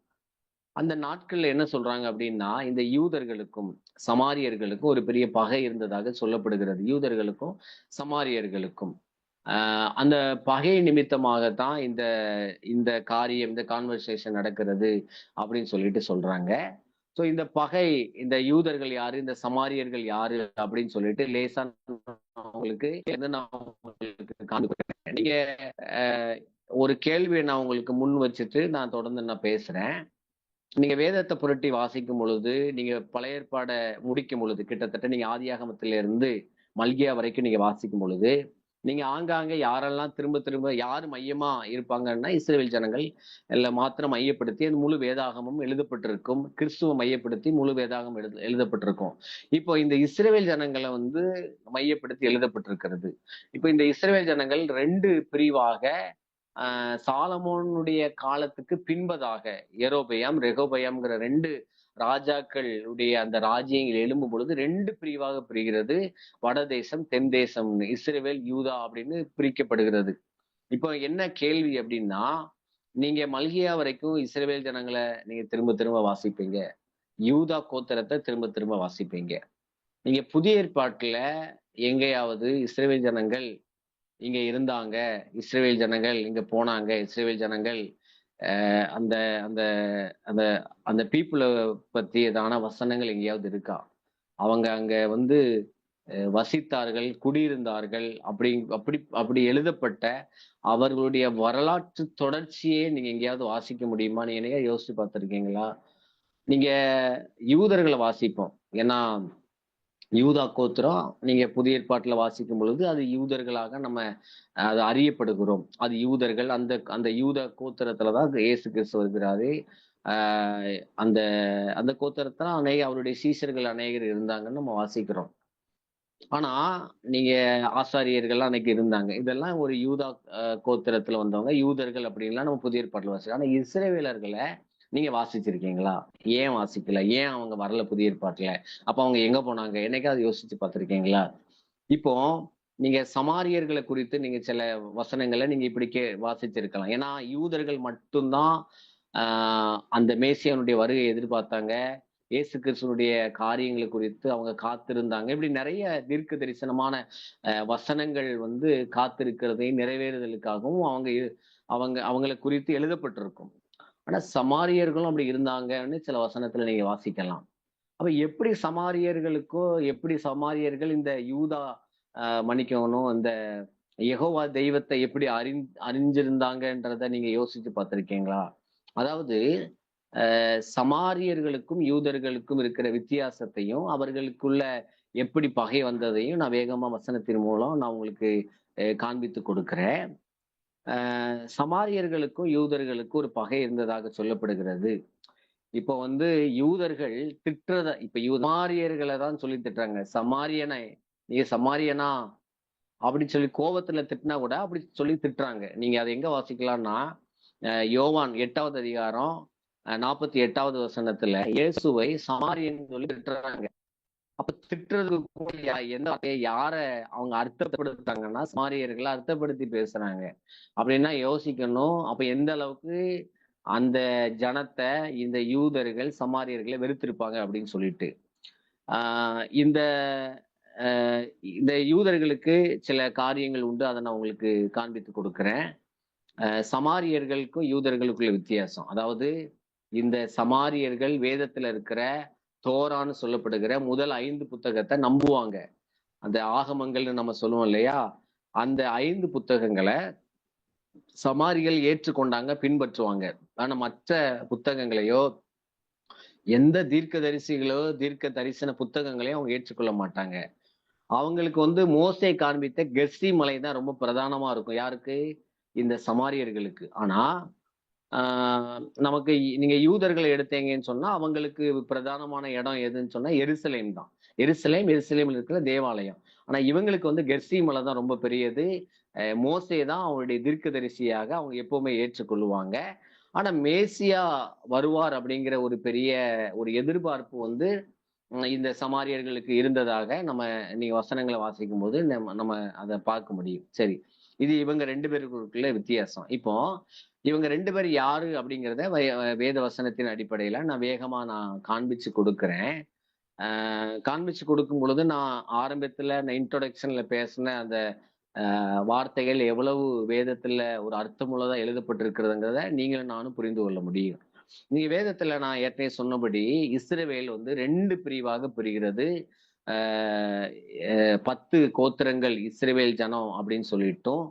அந்த நாட்கள்ல என்ன சொல்றாங்க அப்படின்னா, இந்த யூதர்களுக்கும் சமாரியர்களுக்கும் ஒரு பெரிய பகை இருந்ததாக சொல்லப்படுகிறது. யூதர்களுக்கும் சமாரியர்களுக்கும் அந்த பகை நிமித்தமாகத்தான் இந்த இந்த காரியம், இந்த கான்வர்சேஷன் நடக்கிறது அப்படின்னு சொல்லிட்டு சொல்றாங்க. சோ இந்த பகை, இந்த யூதர்கள் யாரு, இந்த சமாரியர்கள் யாரு அப்படின்னு சொல்லிட்டு லேசா உங்களுக்கு நீங்க ஒரு கேள்வியை நான் உங்களுக்கு முன் வச்சுட்டு நான் தொடர்ந்து நான் பேசுறேன். நீங்க வேதத்தை புரட்டி வாசிக்கும் பொழுது, நீங்க பழைய ஏற்பாடை முடிக்கும் பொழுது, கிட்டத்தட்ட நீங்க ஆதியாகமத்திலிருந்து மல்கியா வரைக்கும் நீங்க வாசிக்கும் பொழுது, நீங்க ஆங்காங்க யாரெல்லாம் திரும்ப திரும்ப யார் மையமா இருப்பாங்கன்னா, இஸ்ரவேல் ஜனங்கள் எல்லாம் மாத்திரம் மையப்படுத்தி அந்த முழு வேதாகமும் எழுதப்பட்டிருக்கும். கிறிஸ்துவ மையப்படுத்தி முழு வேதாகம் எழுதப்பட்டிருக்கும். இப்போ இந்த இஸ்ரவேல் ஜனங்களை மையப்படுத்தி எழுதப்பட்டிருக்கிறது. இப்போ இந்த இஸ்ரவேல் ஜனங்கள் 2 பிரிவாக சாலமோனுடைய காலத்துக்கு பின்பதாக யெரொபெயாம், ரெகொபெயாம்ங்கிற 2 ராஜாக்களுடைய அந்த ராஜ்யங்கள் எழும்பும் பொழுது 2 பிரிவாக பிரிகிறது. வடதேசம், தென் தேசம், இஸ்ரவேல், யூதா அப்படின்னு பிரிக்கப்படுகிறது. இப்போ என்ன கேள்வி அப்படின்னா, நீங்க மல்கியா வரைக்கும் இஸ்ரவேல் ஜனங்களை நீங்க திரும்ப திரும்ப வாசிப்பீங்க. யூதா கோத்திரத்தை திரும்ப திரும்ப வாசிப்பீங்க. நீங்க புதிய ஏற்பாட்டுல எங்கேயாவது இஸ்ரவேல் ஜனங்கள் இங்க இருந்தாங்க, இஸ்ரவேல் ஜனங்கள் இங்க போனாங்க, இஸ்ரவேல் ஜனங்கள் அந்த அந்த அந்த அந்த பீப்புளை பற்றியதான வசனங்கள் எங்கேயாவது இருக்கா? அவங்க அங்க வசித்தார்கள், குடியிருந்தார்கள், அப்படி அப்படி அப்படி எழுதப்பட்ட அவர்களுடைய வரலாற்று தொடர்ச்சியே நீங்க எங்கேயாவது வாசிக்க முடியுமா? நீங்க என்னையா யோசிச்சு பார்த்திருக்கீங்களா? நீங்க யூதர்களை வாசிப்போம். ஏன்னா யூதா கோத்திரம் நீங்க புதிய ஏற்பாட்டுல வாசிக்கும் பொழுது அது யூதர்களாக நம்ம அது அறியப்படுகிறோம். அது யூதர்கள். அந்த அந்த யூதா கோத்திரத்துலதான் இயேசு கிறிஸ்து வருகிறாரு. அந்த அந்த கோத்திரத்துல அவருடைய சீஷர்கள் அநேகர் இருந்தாங்கன்னு நம்ம வாசிக்கிறோம். ஆனா நீங்க ஆசாரியர்கள்லாம் அன்னைக்கு இருந்தாங்க. இதெல்லாம் ஒரு யூதா கோத்திரத்துல வந்தவங்க, யூதர்கள் அப்படின்லாம் நம்ம புதிய ஏற்பாட்டுல வாசிக்கிறோம். ஆனா இஸ்ரவேலர்களை நீங்க வாசிச்சிருக்கீங்களா? ஏன் வாசிக்கல? ஏன் அவங்க வரல புதிய ஏற்பாட்டுல? அப்ப அவங்க எங்க போனாங்க? என்னைக்காவது யோசிச்சு பார்த்திருக்கீங்களா? இப்போ நீங்க சமாரியர்களை குறித்து நீங்க சில வசனங்களை நீங்க இப்படி வாசிச்சிருக்கலாம். ஏன்னா யூதர்கள் மட்டும்தான் அந்த மேசியானுடைய வருகை எதிர்பார்த்தாங்க. இயேசு கிறிஸ்துனுடைய காரியங்களை குறித்து அவங்க காத்திருந்தாங்க. இப்படி நிறைய தீர்க்க தரிசனமான வசனங்கள் காத்திருக்கிறதை நிறைவேறுதலுக்காகவும் அவங்களை குறித்து எழுதப்பட்டிருக்கும். ஆனா சமாரியர்களும் அப்படி இருந்தாங்கன்னு சில வசனத்துல நீங்க வாசிக்கலாம். அப்ப எப்படி சமாரியர்கள் இந்த யூதா மன்னிக்கணும், இந்த யெகோவா தெய்வத்தை எப்படி அறிஞ்சிருந்தாங்கன்றத நீங்க யோசிச்சு பார்த்திருக்கீங்களா? அதாவது சமாரியர்களுக்கும் யூதர்களுக்கும் இருக்கிற வித்தியாசத்தையும் அவர்களுக்குள்ள எப்படி பகை வந்ததையும் நான் வேகமா வசனத்தின் மூலம் நான் உங்களுக்கு காண்பித்து கொடுக்கிறேன். சமாரியர்களுக்கும் யூதர்களுக்கும் ஒரு பகை இருந்ததாக சொல்லப்படுகிறது. இப்போ யூதர்கள் திட்டுறத இப்ப சமாரியர்களை தான் சொல்லி திட்டுறாங்க. சமாரியனை, நீங்க சமாரியனா அப்படின்னு சொல்லி கோபத்துல திட்டினா கூட அப்படி சொல்லி திட்டுறாங்க. நீங்க அதை எங்க வாசிக்கலாம்னா யோவான் 8வது அதிகாரம் 48வது வசனத்துல இயேசுவை சமாரியன் சொல்லி திட்டுறாங்க. அப்ப திட்டுறதுக்கு கூட எந்த வார்த்தையை யார அவங்க அர்த்தப்படுத்தாங்கன்னா சமாரியர்களை அர்த்தப்படுத்தி பேசுறாங்க அப்படின்னா யோசிக்கணும். அப்ப எந்த அளவுக்கு அந்த ஜனத்தை இந்த யூதர்கள் சமாரியர்களை வெறுத்திருப்பாங்க அப்படின்னு சொல்லிட்டு இந்த இந்த யூதர்களுக்கு சில காரியங்கள் உண்டு. அதை நான் உங்களுக்கு காண்பித்து கொடுக்கிறேன். சமாரியர்களுக்கும் யூதர்களுக்குள்ள வித்தியாசம். அதாவது இந்த சமாரியர்கள் வேதத்துல இருக்கிற தோரான்னு சொல்லப்படுகிற முதல் 5 புத்தகத்தை நம்புவாங்க. அந்த ஆகமங்கள்னு நம்ம சொல்லுவோம் இல்லையா, அந்த 5 புத்தகங்களை சமாரிகள் ஏற்றுக்கொண்டாங்க, பின்பற்றுவாங்க. ஆனா மற்ற புத்தகங்களையோ எந்த தீர்க்க தரிசன புத்தகங்களையும் அவங்க ஏற்றுக்கொள்ள மாட்டாங்க. அவங்களுக்கு மோசே காண்பித்த கெர்சி மலை தான் ரொம்ப பிரதானமா இருக்கும். யாருக்கு? இந்த சமாரியர்களுக்கு. ஆனா நமக்கு நீங்க யூதர்களை எடுத்தீங்கன்னு சொன்னா அவங்களுக்கு பிரதானமான இடம் எதுன்னு சொன்னா எருசலேம் தான். எருசலேமில் இருக்கிற தேவாலயம். ஆனா இவங்களுக்கு கெர்சி மலை தான் ரொம்ப பெரியது. மோசே தான் அவங்களுடைய தீர்க்கதரிசியாக அவங்க எப்பவுமே ஏற்றுக்கொள்ளுவாங்க. ஆனா மேசியா வருவார் அப்படிங்கிற ஒரு பெரிய ஒரு எதிர்பார்ப்பு இந்த சமாரியர்களுக்கு இருந்ததாக நீங்க வசனங்களை வாசிக்கும் போது நம்ம அதை பார்க்க முடியும். சரி, இது இவங்க 2 பேருக்குள்ள வித்தியாசம். இப்போ இவங்க 2 பேர் யாரு அப்படிங்கிறத வேத வசனத்தின் அடிப்படையில நான் காண்பிச்சு கொடுக்குறேன். காண்பிச்சு கொடுக்கும் பொழுது நான் ஆரம்பத்துல இன்ட்ரோடக்ஷன்ல பேசின அந்த வார்த்தைகள் எவ்வளவு வேதத்துல ஒரு அர்த்தமுள்ளதா எழுதப்பட்டிருக்கிறதுங்கிறத நீங்களும் நானும் புரிந்து கொள்ள முடியும். நீங்க வேதத்துல நான் ஏற்கனவே சொன்னபடி இஸ்ரவேல் 2 பிரிவாக பிரிகிறது. 10 கோத்திரங்கள் இஸ்ரவேல் ஜனம் அப்படின்னு சொல்லிட்டோம்.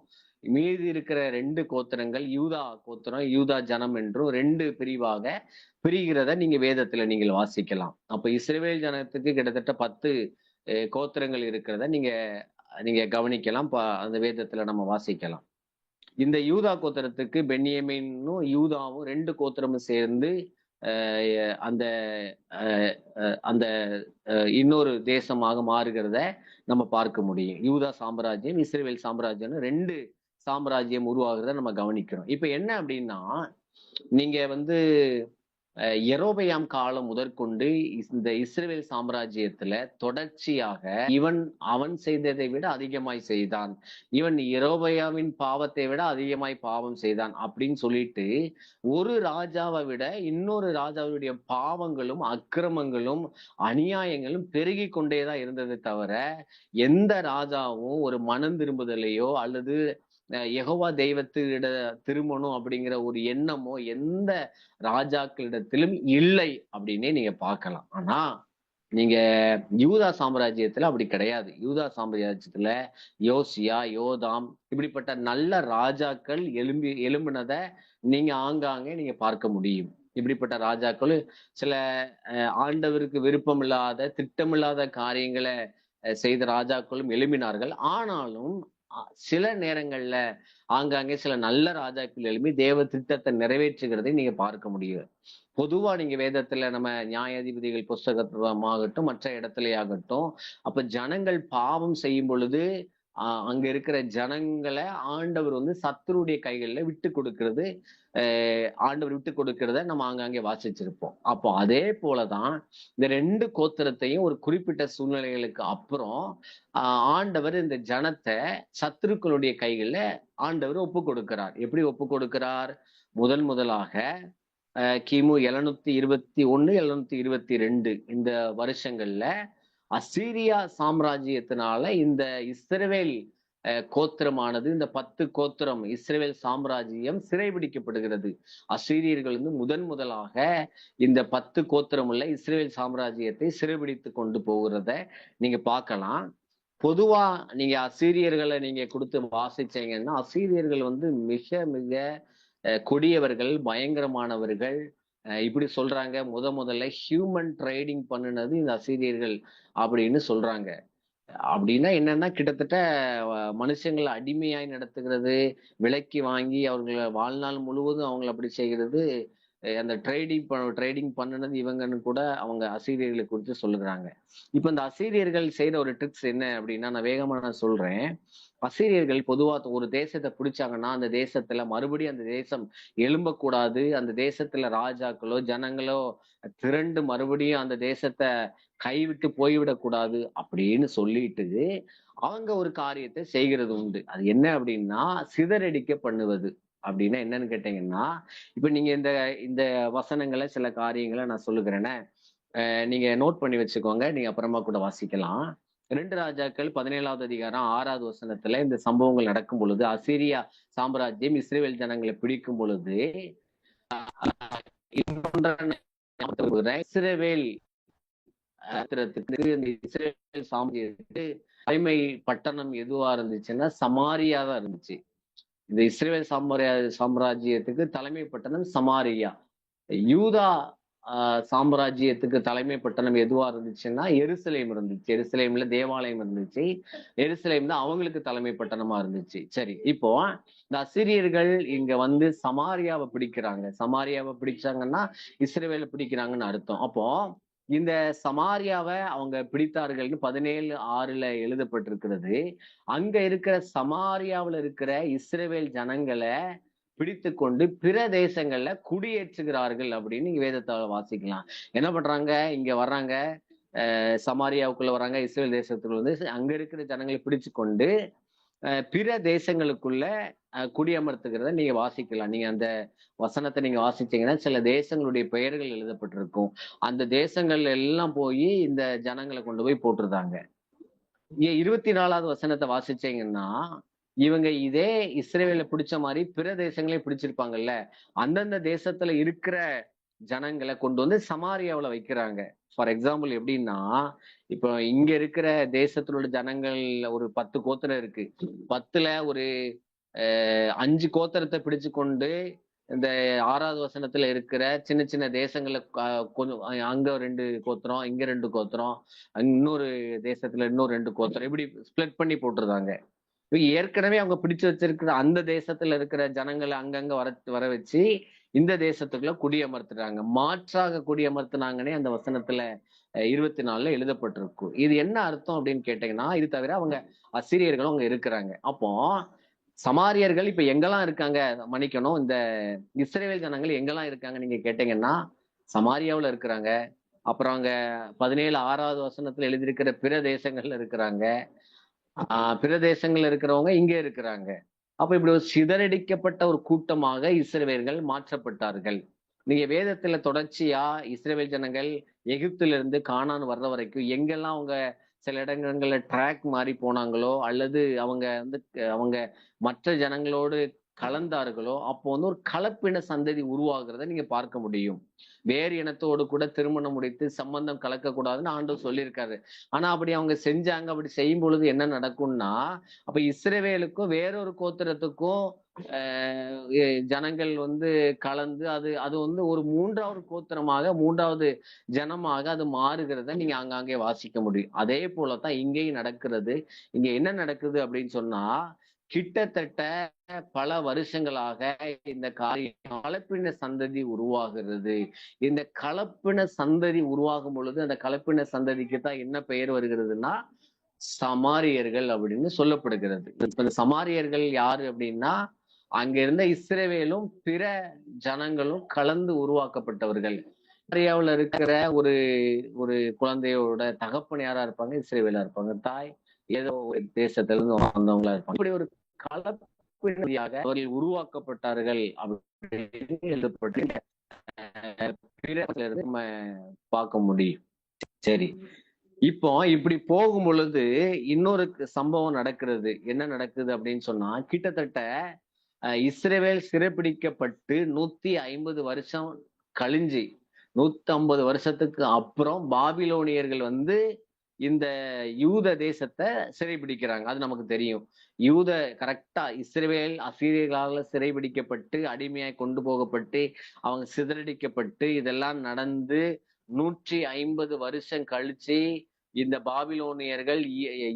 மீதி இருக்கிற 2 கோத்திரங்கள் யூதா கோத்திரம், யூதா ஜனம் என்றும் 2 பிரிவாக பிரிகிறத நீங்க வேதத்துல நீங்கள் வாசிக்கலாம். அப்ப இஸ்ரவேல் ஜனத்துக்கு கிட்டத்தட்ட 10 கோத்திரங்கள் இருக்கிறத நீங்க கவனிக்கலாம். அந்த வேதத்துல நம்ம வாசிக்கலாம். இந்த யூதா கோத்திரத்துக்கு பென்யமீனும் யூதாவும் 2 கோத்திரமும் சேர்ந்து அந்த அந்த இன்னொரு தேசமாக மாறுகிறத நம்ம பார்க்க முடியும். யூதா சாம்ராஜ்யம், இஸ்ரவேல் சாம்ராஜ்யம் 2 சாம்ராஜ்யம் உருவாகிறத நம்ம கவனிக்கிறோம். இப்ப என்ன அப்படின்னா, நீங்க யெரொபெயாம் காலம் முதற்கொண்டு இந்த இஸ்ரவேல் சாம்ராஜ்யத்துல தொடர்ச்சியாக அவன் செய்ததை விட அதிகமாய் செய்தான், இவன் யெரொபெயாமின் பாவத்தை விட அதிகமாய் பாவம் செய்தான் அப்படின்னு சொல்லிட்டு ஒரு ராஜாவை விட இன்னொரு ராஜாவுடைய பாவங்களும் அக்கிரமங்களும் அநியாயங்களும் பெருகி கொண்டேதான் இருந்ததை தவிர எந்த ராஜாவும் ஒரு மனம் திரும்புதலையோ அல்லது யெகோவா தெய்வத்திட திரும்பணும் அப்படிங்கிற ஒரு எண்ணமோ எந்த ராஜாக்களிடத்திலும் இல்லை அப்படின்னே நீங்க பார்க்கலாம். ஆனா நீங்க யூதா சாம்ராஜ்யத்துல அப்படி கிடையாது. யூதா சாம்ராஜ்யத்துல யோசியா, யோதாம் இப்படிப்பட்ட நல்ல ராஜாக்கள் எழும்பினதை நீங்க ஆங்காங்கே நீங்க பார்க்க முடியும். இப்படிப்பட்ட ராஜாக்கள் சில ஆண்டவருக்கு விருப்பம் இல்லாத திட்டமில்லாத காரியங்களை செய்த ராஜாக்களும் எழும்பினார்கள். ஆனாலும் சில நேரங்கள்ல ஆங்காங்கே சில நல்ல ராஜாக்கள் எழுப்பி தேவ திட்டத்தை நிறைவேற்றுகிறதை நீங்க பார்க்க முடியும். பொதுவா நீங்க வேதத்துல நம்ம நியாயாதிபதிகள் புஸ்தகமாகட்டும் மற்ற இடத்துலயாகட்டும், அப்ப ஜனங்கள் பாவம் செய்யும் பொழுது அங்க இருக்கிற ஜனங்களை ஆண்டவர் சத்துருடைய கைகள்ல விட்டு கொடுக்கிறது, ஆண்டவர் விட்டு கொடுக்கிறத நம்ம ஆங்காங்கே வாசிச்சிருப்போம். அப்போ அதே போலதான் இந்த 2 கோத்திரத்தையும் ஒரு குறிப்பிட்ட சூழ்நிலைகளுக்கு அப்புறம் ஆண்டவர் இந்த ஜனத்தை சத்துருக்களுடைய கைகள்ல ஆண்டவர் ஒப்பு கொடுக்கிறார். எப்படி ஒப்பு கொடுக்கிறார்? முதலாக கிமு 721 722 இந்த வருஷங்கள்ல அசீரியா சாம்ராஜ்யத்தினால இந்த இஸ்ரவேல் கோத்திரமானது, இந்த 10 கோத்திரம் இஸ்ரவேல் சாம்ராஜ்யம் சிறைபிடிக்கப்படுகிறது. அசீரியர்கள் முதலாக இந்த 10 கோத்திரம் உள்ள இஸ்ரவேல் சாம்ராஜ்யத்தை சிறைபிடித்து கொண்டு போகிறத நீங்க பார்க்கலாம். பொதுவா நீங்க அசீரியர்களை நீங்க கொடுத்து வாசிச்சீங்கன்னா அசீரியர்கள் மிக மிக கொடியவர்கள், பயங்கரமானவர்கள். இப்படி சொல்றாங்க, முதல்ல ஹியூமன் ட்ரேடிங் பண்ணினது இந்த அசீரியர்கள் அப்படின்னு சொல்றாங்க. அப்படின்னா என்னன்னா கிட்டத்தட்ட மனுஷங்களை அடிமையாய் நடத்துகிறது, விலைக்கு வாங்கி அவர்களை வாழ்நாள் முழுவதும் அவங்களை அப்படி செய்கிறது அந்த ட்ரேடிங் பண்ணினது இவங்கன்னு கூட அவங்க அசீரியர்களை குறித்து சொல்லுகிறாங்க. இப்ப இந்த அசீரியர்கள் செய்யற ஒரு ட்ரிக்ஸ் என்ன அப்படின்னா, நான் சொல்றேன். அசீரியர்கள் பொதுவா ஒரு தேசத்தை பிடிச்சாங்கன்னா அந்த தேசத்துல மறுபடியும் அந்த தேசம் எழும்பக்கூடாது, அந்த தேசத்துல ராஜாக்களோ ஜனங்களோ திரண்டு மறுபடியும் அந்த தேசத்தை கைவிட்டு போய்விடக்கூடாது அப்படின்னு சொல்லிட்டு அவங்க ஒரு காரியத்தை செய்கிறது உண்டு. அது என்ன அப்படின்னா சிதறடிக்க பண்ணுவது. அப்படின்னா என்னன்னு கேட்டீங்கன்னா, இப்ப நீங்க இந்த இந்த வசனங்களை சில காரியங்களை நான் சொல்லுகிறேனே, நீங்க நோட் பண்ணி வச்சுக்கோங்க. நீங்க அப்புறமா கூட வாசிக்கலாம். 2 ராஜாக்கள் 17வது அதிகாரம் 6வது வசனத்துல இந்த சம்பவங்கள் நடக்கும் பொழுது, அசீரியா சாம்ராஜ்யம் இஸ்ரேல் ஜனங்களை பிடிக்கும் பொழுது, இஸ்ரவேல் இந்த இஸ்ரேல் சாம்ராஜ்யத்துக்கு தலைமை பட்டணம் எதுவா இருந்துச்சுன்னா சமாரியா தான் இருந்துச்சு. இந்த இஸ்ரேல் சாம்ராஜ்யத்துக்கு தலைமை பட்டணம் சமாரியா. யூதா சாம்ராஜ்யத்துக்கு தலைமை பட்டணம் எதுவா இருந்துச்சுன்னா எருசலேம் இருந்துச்சு. எருசலேம்ல தேவாலயம் இருந்துச்சு. எருசலேம் தான் அவங்களுக்கு தலைமை பட்டணமா இருந்துச்சு. சரி, இப்போ இந்த அசிரியர்கள் இங்க வந்து சமாரியாவை பிடிக்கிறாங்க. சமாரியாவை பிடிச்சாங்கன்னா இஸ்ரேவேலை பிடிக்கிறாங்கன்னு அர்த்தம். அப்போ இந்த சமாரியாவை அவங்க பிடித்தார்கள்னு 17:6 எழுதப்பட்டிருக்கிறது. அங்க இருக்கிற சமாரியாவில் இருக்கிற இஸ்ரேவேல் ஜனங்களை பிடித்து கொண்டு பிற தேசங்கள்ல குடியேற்றுகிறார்கள் அப்படின்னு நீங்க வேதத்தால வாசிக்கலாம். என்ன பண்றாங்க, இங்க வர்றாங்க, சமாரியாவுக்குள்ள வர்றாங்க, இஸ்ரேல் தேசத்துல வந்து அங்க இருக்கிற ஜனங்களை பிடிச்சு கொண்டு பிற தேசங்களுக்குள்ள குடியமர்த்துகிறத நீங்க வாசிக்கலாம். நீங்க அந்த வசனத்தை நீங்க வாசிச்சீங்கன்னா சில தேசங்களுடைய பெயர்கள் எழுதப்பட்டிருக்கும். அந்த தேசங்கள்ல எல்லாம் போய் இந்த ஜனங்களை கொண்டு போய் போட்டிருந்தாங்க. 24வது வசனத்தை வாசிச்சீங்கன்னா, இவங்க இதே இஸ்ரேவேல பிடிச்ச மாதிரி பிற தேசங்களையும் பிடிச்சிருப்பாங்கல்ல, அந்தந்த தேசத்துல இருக்கிற ஜனங்களை கொண்டு வந்து சமாரியாவுல வைக்கிறாங்க. ஃபார் எக்ஸாம்பிள் எப்படின்னா, இப்போ இங்க இருக்கிற தேசத்துல உள்ள ஜனங்கள் ஒரு 10 கோத்திரம் இருக்கு. 10ல ஒரு 5 கோத்திரத்தை பிடிச்சு கொண்டு இந்த 6வது வசனத்துல இருக்கிற சின்ன சின்ன தேசங்களை கொஞ்சம் அங்க 2 கோத்திரம், இங்க 2 கோத்திரம், இன்னொரு தேசத்துல இன்னொரு 2 கோத்திரம், இப்படி ஸ்பிளிட் பண்ணி போட்டுருந்தாங்க. ஏற்கனவே அவங்க பிடிச்சு வச்சிருக்கிற அந்த தேசத்துல இருக்கிற ஜனங்களை அங்கங்க வர வச்சு இந்த தேசத்துக்குள்ள குடியமர்த்துறாங்க. மாற்றாக குடியமர்த்தினாங்கன்னே அந்த வசனத்துல 24ல எழுதப்பட்டிருக்கும். இது என்ன அர்த்தம் அப்படின்னு கேட்டீங்கன்னா, இது தவிர அவங்க அசிரியர்களும் அங்க இருக்கிறாங்க. அப்போ சமாரியர்கள் இப்ப எங்கெல்லாம் இருக்காங்க, மன்னிக்கணும், இந்த இஸ்ரேல் ஜனங்கள் எங்கெல்லாம் இருக்காங்க நீங்க கேட்டீங்கன்னா சமாரியாவுல இருக்கிறாங்க. அப்புறம் அங்க 17:6வது வசனத்துல எழுதியிருக்கிற பிற தேசங்கள்ல இருக்கிறாங்க. பிற தேசங்கள்ல இருக்கிறவங்க இங்க இருக்கிறாங்க. அப்ப இப்படி ஒரு சிதறடிக்கப்பட்ட ஒரு கூட்டமாக இஸ்ரவேல்கள் மாற்றப்பட்டார்கள். நீங்க வேதத்துல தொடர்ச்சியா இஸ்ரவேல் ஜனங்கள் எகிப்திலிருந்து கானான் வர்ற வரைக்கும் எங்கெல்லாம் அவங்க சில இடங்கள்ல ட்ராக் மாறி போனாங்களோ அல்லது அவங்க வந்து அவங்க மற்ற ஜனங்களோடு கலந்தார்களோ அப்போ வந்து ஒரு கலப்பின சந்ததி உருவாகிறத நீங்க பார்க்க முடியும். வேறு இனத்தோடு கூட திருமணம் முடித்து சம்பந்தம் கலக்கக்கூடாதுன்னு ஆண்டவர் சொல்லியிருக்காரு. ஆனா அப்படி அவங்க செஞ்சாங்க. அப்படி செய்யும் பொழுது என்ன நடக்கும்னா, அப்ப இஸ்ரவேலுக்கும் வேறொரு கோத்திரத்துக்கும் ஜனங்கள் வந்து கலந்து அது அது வந்து ஒரு 3வது கோத்திரமாக 3வது ஜனமாக அது மாறுகிறத நீங்க ஆங்காங்கே வாசிக்க முடியும். அதே போலதான் இங்கேயும் நடக்கிறது. இங்க என்ன நடக்குது அப்படின்னு சொன்னா, கிட்டத்தட்ட பல வருஷங்களாக இந்த காரியம் கலப்பின சந்ததி உருவாகிறது. இந்த கலப்பின சந்ததி உருவாகும் பொழுது அந்த கலப்பின சந்ததிக்கு தான் என்ன பெயர் வருகிறதுனா சமாரியர்கள் அப்படின்னு சொல்லப்படுகிறது. இப்ப இந்த சமாரியர்கள் யாரு அப்படின்னா, அங்க இருந்த இஸ்ரவேலும் பிற ஜனங்களும் கலந்து உருவாக்கப்பட்டவர்கள். சமாரியாவுல இருக்கிற ஒரு ஒரு குழந்தையோட தகப்பன் யாரா இருப்பாங்க, இஸ்ரவேலா இருப்பாங்க. தாய் ஏதோ ஒரு தேசத்துல இருந்து வந்தவங்களா இருப்பாங்க. இப்படி ஒரு கலப்பினதியாக அவர்கள் உருவாக்கப்பட்டார்கள் அப்படின்னு எழுதப்பட்டு நம்ம பார்க்க முடியும். சரி, இப்போ இப்படி போகும் பொழுது இன்னொரு சம்பவம் நடக்கிறது. என்ன நடக்குது அப்படின்னு சொன்னா, கிட்டத்தட்ட இஸ்ரவேல் சிறைப்பிடிக்கப்பட்டு 150 வருஷம் கழிஞ்சு 150 வருஷத்துக்கு அப்புறம் பாபிலோனியர்கள் வந்து இந்த யூத தேசத்தை சிறைபிடிக்கிறாங்க. அது நமக்கு தெரியும். யூத கரெக்டா இஸ்ரவேல் அசீரியர்களால சிறைபிடிக்கப்பட்டு அடிமையாய் கொண்டு போகப்பட்டு அவங்க சிதறடிக்கப்பட்டு இதெல்லாம் நடந்து 150 வருஷம் கழிச்சு இந்த பாபிலோனியர்கள்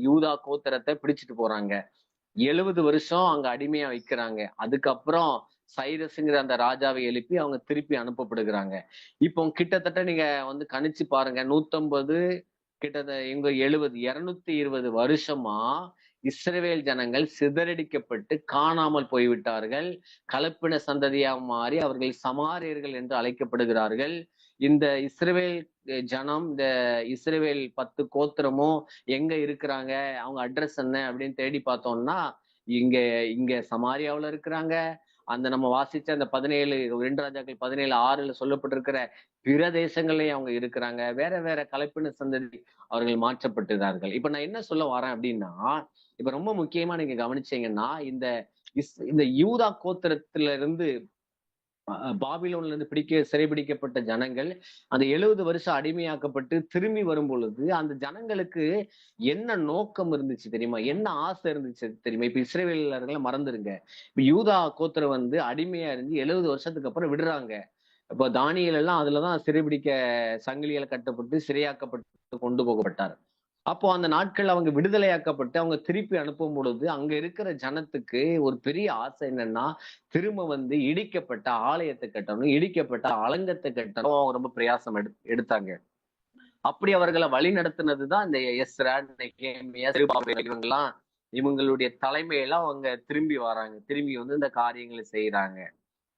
யூதா கோத்திரத்தை பிடிச்சிட்டு போறாங்க. 70 வருஷம் அங்க அடிமையா வைக்கிறாங்க. அதுக்கப்புறம் சைரஸ்ங்கிற அந்த ராஜாவை எழுப்பி அவங்க திருப்பி அனுப்பப்படுகிறாங்க. இப்போ கிட்டத்தட்ட நீங்க வந்து கணிச்சு பாருங்க. 150 கிட்டத்தட்ட இவங்க 70 220 வருஷமா இஸ்ரவேல் ஜனங்கள் சிதறடிக்கப்பட்டு காணாமல் போய்விட்டார்கள். கலப்பின சந்ததியா மாறி அவர்கள் சமாரியர்கள் என்று அழைக்கப்படுகிறார்கள். இந்த இஸ்ரவேல் ஜனம், இந்த இஸ்ரவேல் 10 கோத்திரமும் எங்க இருக்கிறாங்க, அவங்க அட்ரஸ் என்ன அப்படின்னு தேடி பார்த்தோம்னா, இங்க இங்க சமாரியாவுல இருக்கிறாங்க. அந்த நம்ம வாசிச்ச அந்த 17 2 ராஜாக்கள் 17:6 சொல்லப்பட்டிருக்கிற பிற தேசங்கள்லயும் அவங்க இருக்கிறாங்க. வேற வேற கலப்பின சந்ததி அவர்கள் மாற்றப்பட்டுகிறார்கள். இப்ப நான் என்ன சொல்ல வரேன் அப்படின்னா, இப்ப ரொம்ப முக்கியமா நீங்க கவனிச்சீங்கன்னா, இந்த யூதா கோத்திரத்துல இருந்து பாபிலோன்ல இருந்து சிறைபிடிக்கப்பட்ட ஜனங்கள் அந்த 70 வருஷம் அடிமையாக்கப்பட்டு திரும்பி வரும் பொழுது அந்த ஜனங்களுக்கு என்ன நோக்கம் இருந்துச்சு தெரியுமா? என்ன ஆசை இருந்துச்சு தெரியுமா? இப்ப இஸ்ரவேலர்களை மறந்துருங்க. இப்ப யூதா கோத்திரம் வந்து அடிமையா இருந்து 70 வருஷத்துக்கு அப்புறம் விடுறாங்க. இப்ப தானியேல் எல்லாம் அதுலதான் சிறைபிடிக்க சங்கிலியால கட்டப்பட்டு சிறையாக்கப்பட்டு கொண்டு போகப்பட்டார். அப்போ அந்த நாட்கள் அவங்க விடுதலையாக்கப்பட்டு அவங்க திருப்பி அனுப்பும் பொழுது அங்க இருக்கிற ஜனத்துக்கு ஒரு பெரிய ஆசை என்னன்னா, திரும்ப வந்து இடிக்கப்பட்ட ஆலயத்தை கட்டணும், இடிக்கப்பட்ட அலங்கத்தை கட்டணும். அவங்க ரொம்ப பிரயாசம் எடுத்தாங்க. அப்படி அவர்களை வழி நடத்தினதுதான் இந்த எஸ்ரா, நெகேமியா, செருபாபேல் இவங்கெல்லாம், இவங்களுடைய தலைமையெல்லாம் அவங்க திரும்பி வராங்க. திரும்பி வந்து இந்த காரியங்களை செய்யறாங்க.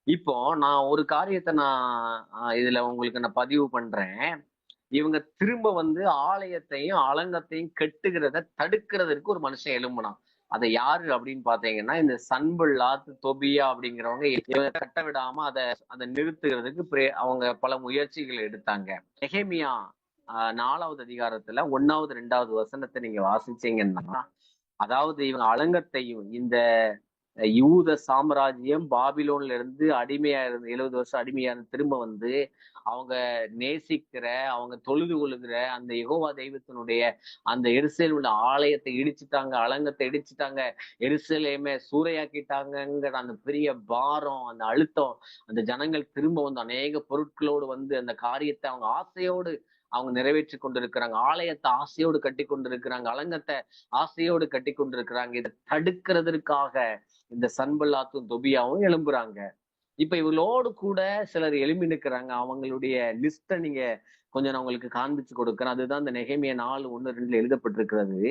இப்போ நான் ஒரு காரியத்தை இதுல உங்களுக்கு நான் பதிவு பண்றேன். இவங்க திரும்ப வந்து ஆலயத்தையும் அலங்கத்தையும் கெட்டுகிறத தடுக்கிறதுக்கு ஒரு மனுஷன் எழும்புனான். அதை யாரு அப்படின்னு பாத்தீங்கன்னா, இந்த சன்புல்லாத், தொபியா அப்படிங்கிறவங்க இவங்க கட்ட விடாம அதை நிறுத்துகிறதுக்கு அவங்க பல முயற்சிகள் எடுத்தாங்க. நெகேமியா 4வது அதிகாரத்துல 1வது 2வது வசனத்தை நீங்க வாசிச்சீங்கன்னா, அதாவது இவங்க அலங்கத்தையும் இந்த யூத சாம்ராஜ்யம் பாபிலோன்ல இருந்து அடிமையா இருந்து 70 வருஷம் அடிமையா இருந்து திரும்ப வந்து அவங்க நேசிக்கிற, அவங்க தொழுது கொள்ளுகிற அந்த யெகோவா தெய்வத்தினுடைய அந்த எருசலேம் உள்ள ஆலயத்தை இடிச்சுட்டாங்க, அலங்கத்தை இடிச்சுட்டாங்க, எருசலேமை சூறையாக்கிட்டாங்கிற அந்த பெரிய பாரம், அந்த அழுத்தம், அந்த ஜனங்கள் திரும்ப வந்து அநேக பொருட்களோடு வந்து அந்த காரியத்தை அவங்க ஆசையோடு அவங்க நிறைவேற்றி கொண்டிருக்கிறாங்க. ஆலயத்தை ஆசையோடு கட்டி கொண்டிருக்கிறாங்க, அலங்கத்தை ஆசையோடு கட்டி கொண்டிருக்கிறாங்க. இதை தடுக்கிறதற்காக இந்த சன்பல்லாத்தும் தொபியாவும் எழும்புறாங்க. இப்ப இவங்களோடு கூட சிலர் எழுப்பி நிற்கிறாங்க. அவங்களுடைய லிஸ்ட நீங்க கொஞ்சம் நான் உங்களுக்கு காண்பிச்சு கொடுக்குறேன். அதுதான் இந்த நெகேமியா 4:1-2 எழுதப்பட்டிருக்கிறது.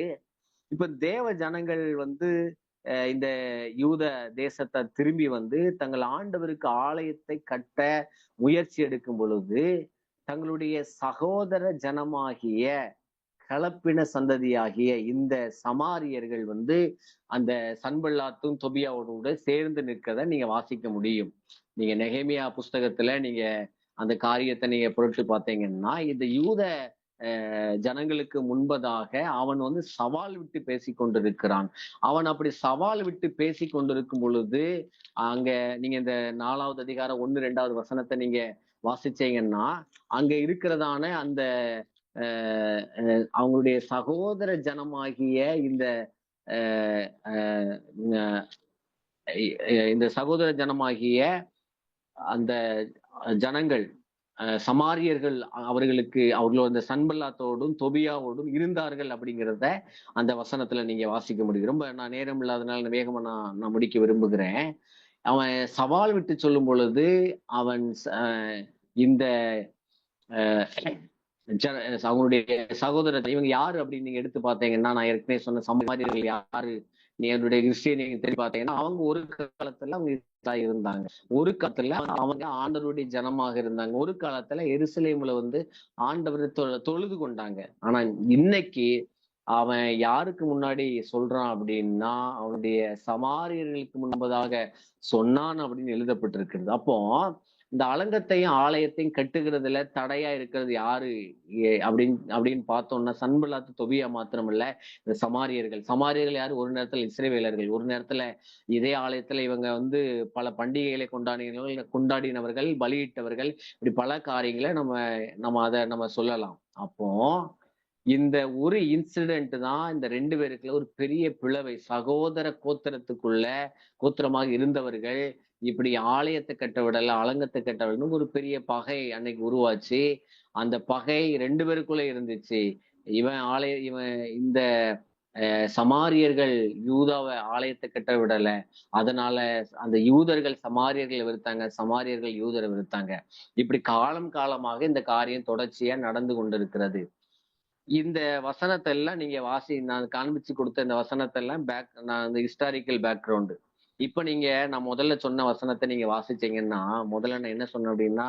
இப்ப தேவ ஜனங்கள் வந்து இந்த யூத தேசத்தை திரும்பி வந்து தங்கள் ஆண்டவருக்கு ஆலயத்தை கட்ட முயற்சி எடுக்கும் பொழுது தங்களுடைய சகோதர ஜனமாகிய கலப்பின சந்ததியாகிய இந்த சமாரியர்கள் வந்து அந்த சன்பல்லாத்தும் தொபியாவோட சேர்ந்து நிற்கிறத நீங்க வாசிக்க முடியும். நீங்க நெகேமியா புஸ்தகத்துல நீங்க அந்த காரியத்தை நீங்க பொருட்கள் பார்த்தீங்கன்னா, இந்த யூத ஜனங்களுக்கு முன்பதாக அவன் வந்து சவால் விட்டு பேசி கொண்டிருக்கிறான். அவன் அப்படி சவால் விட்டு பேசி கொண்டிருக்கும் பொழுது அங்க நீங்க இந்த 4வது அதிகாரம் 1-2வது வசனத்தை நீங்க வாசிச்சீங்கன்னா, அங்க இருக்கிறதான அந்த அவங்களுடைய சகோதர ஜனமாகிய இந்த இந்த சகோதர ஜனமாகிய அந்த ஜனங்கள் சமாரியர்கள் அவர்களோட அந்த சன்பல்லாத்தோடும் தொபியாவோடும் இருந்தார்கள் அப்படிங்கிறத அந்த வசனத்துல நீங்க வாசிக்க முடியும். ரொம்ப நான் நேரம் இல்லாதனால வேகமா நான் முடிக்க விரும்புகிறேன். அவன் சவால் விட்டு சொல்லும் பொழுது அவன் இந்த அவங்களுடைய சகோதரர் இவங்க யாரு அப்படின்னு நீங்க எடுத்து பார்த்தீங்கன்னா, நான் ஏற்கனவே சொன்ன சமாரியர்கள் யாரு, நீ என்னுடைய ஹிஸ்டரியை நீங்க தெரிஞ்சு பார்த்தீங்கன்னா, அவங்க ஒரு காலத்துல அவங்க இருந்தாங்க, ஒரு காலத்துல அவங்க ஆண்டவருடைய ஜனமாக இருந்தாங்க, ஒரு காலத்துல எருசலேம்ல வந்து ஆண்டவரை தொழுது கொண்டாங்க. ஆனா இன்னைக்கு அவன் யாருக்கு முன்னாடி சொல்றான் அப்படின்னா, அவனுடைய சமாரியர்களுக்கு முன்பதாக சொன்னான் அப்படின்னு எழுதப்பட்டிருக்கிறது. அப்போ இந்த அலங்கத்தையும் ஆலயத்தையும் கட்டுகிறதுல தடையா இருக்கிறது யாரு அப்படின்னு பார்த்தோம்னா, சன்பல்லாத்து தொபியா மாத்திரமல்ல, இந்த சமாரியர்கள் யாரு? ஒரு நேரத்துல இஸ்ரவேலர்கள், ஒரு நேரத்துல இதே ஆலயத்துல இவங்க வந்து பல பண்டிகைகளை கொண்டாடினவர்கள், பலியிட்டவர்கள், இப்படி பல காரியங்களை நம்ம சொல்லலாம். அப்போ இந்த ஒரு இன்சிடென்ட் தான் இந்த 2 பேருக்குள்ள ஒரு பெரிய பிளவை, சகோதர கோத்திரமாக இருந்தவர்கள் இப்படி ஆலயத்தை கட்ட விடல, அலங்கத்தை கட்ட விடணும், ஒரு பெரிய பகை அன்னைக்கு உருவாச்சு. அந்த பகை 2 பேருக்குள்ள இருந்துச்சு. இவன் இந்த சமாரியர்கள் யூதாவை ஆலயத்தை கட்ட விடல. அதனால அந்த யூதர்கள் சமாரியர்களை வெறுத்தாங்க, சமாரியர்கள் யூதரை வெறுத்தாங்க. இப்படி காலம் காலமாக இந்த காரியம் தொடர்ச்சியா நடந்து கொண்டிருக்கிறது. இந்த வசனத்தை எல்லாம் நீங்க நான் காண்பிச்சு கொடுத்த இந்த வசனத்தை எல்லாம் நான் இந்த ஹிஸ்டாரிக்கல் பேக்ரவுண்டு. இப்ப நான் முதல்ல சொன்ன வசனத்தை நீங்க வாசிச்சீங்கன்னா, முதல்ல நான் என்ன சொன்னேன் அப்படின்னா,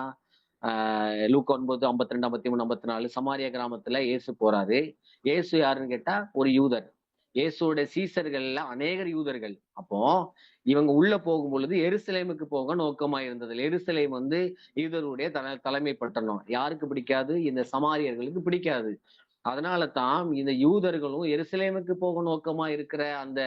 லூக்கா 9, 52, 53, 54 சமாரியா கிராமத்துல இயேசு போறாரு. இயேசு யாருன்னு கேட்டா ஒரு யூதர். இயேசுவோட சீசர்கள்ல அநேகர் யூதர்கள். அப்போ இவங்க உள்ள போகும் பொழுது எருசலேமுக்கு போக நோக்கமா இருந்தது. எருசலேம் யூதருடைய தலைமை பட்டணம். யாருக்கு பிடிக்காது? இந்த சமாரியர்களுக்கு பிடிக்காது. அதனால தான் இந்த யூதர்களும் எருசலேமுக்கு போக நோக்கமா இருக்கிற அந்த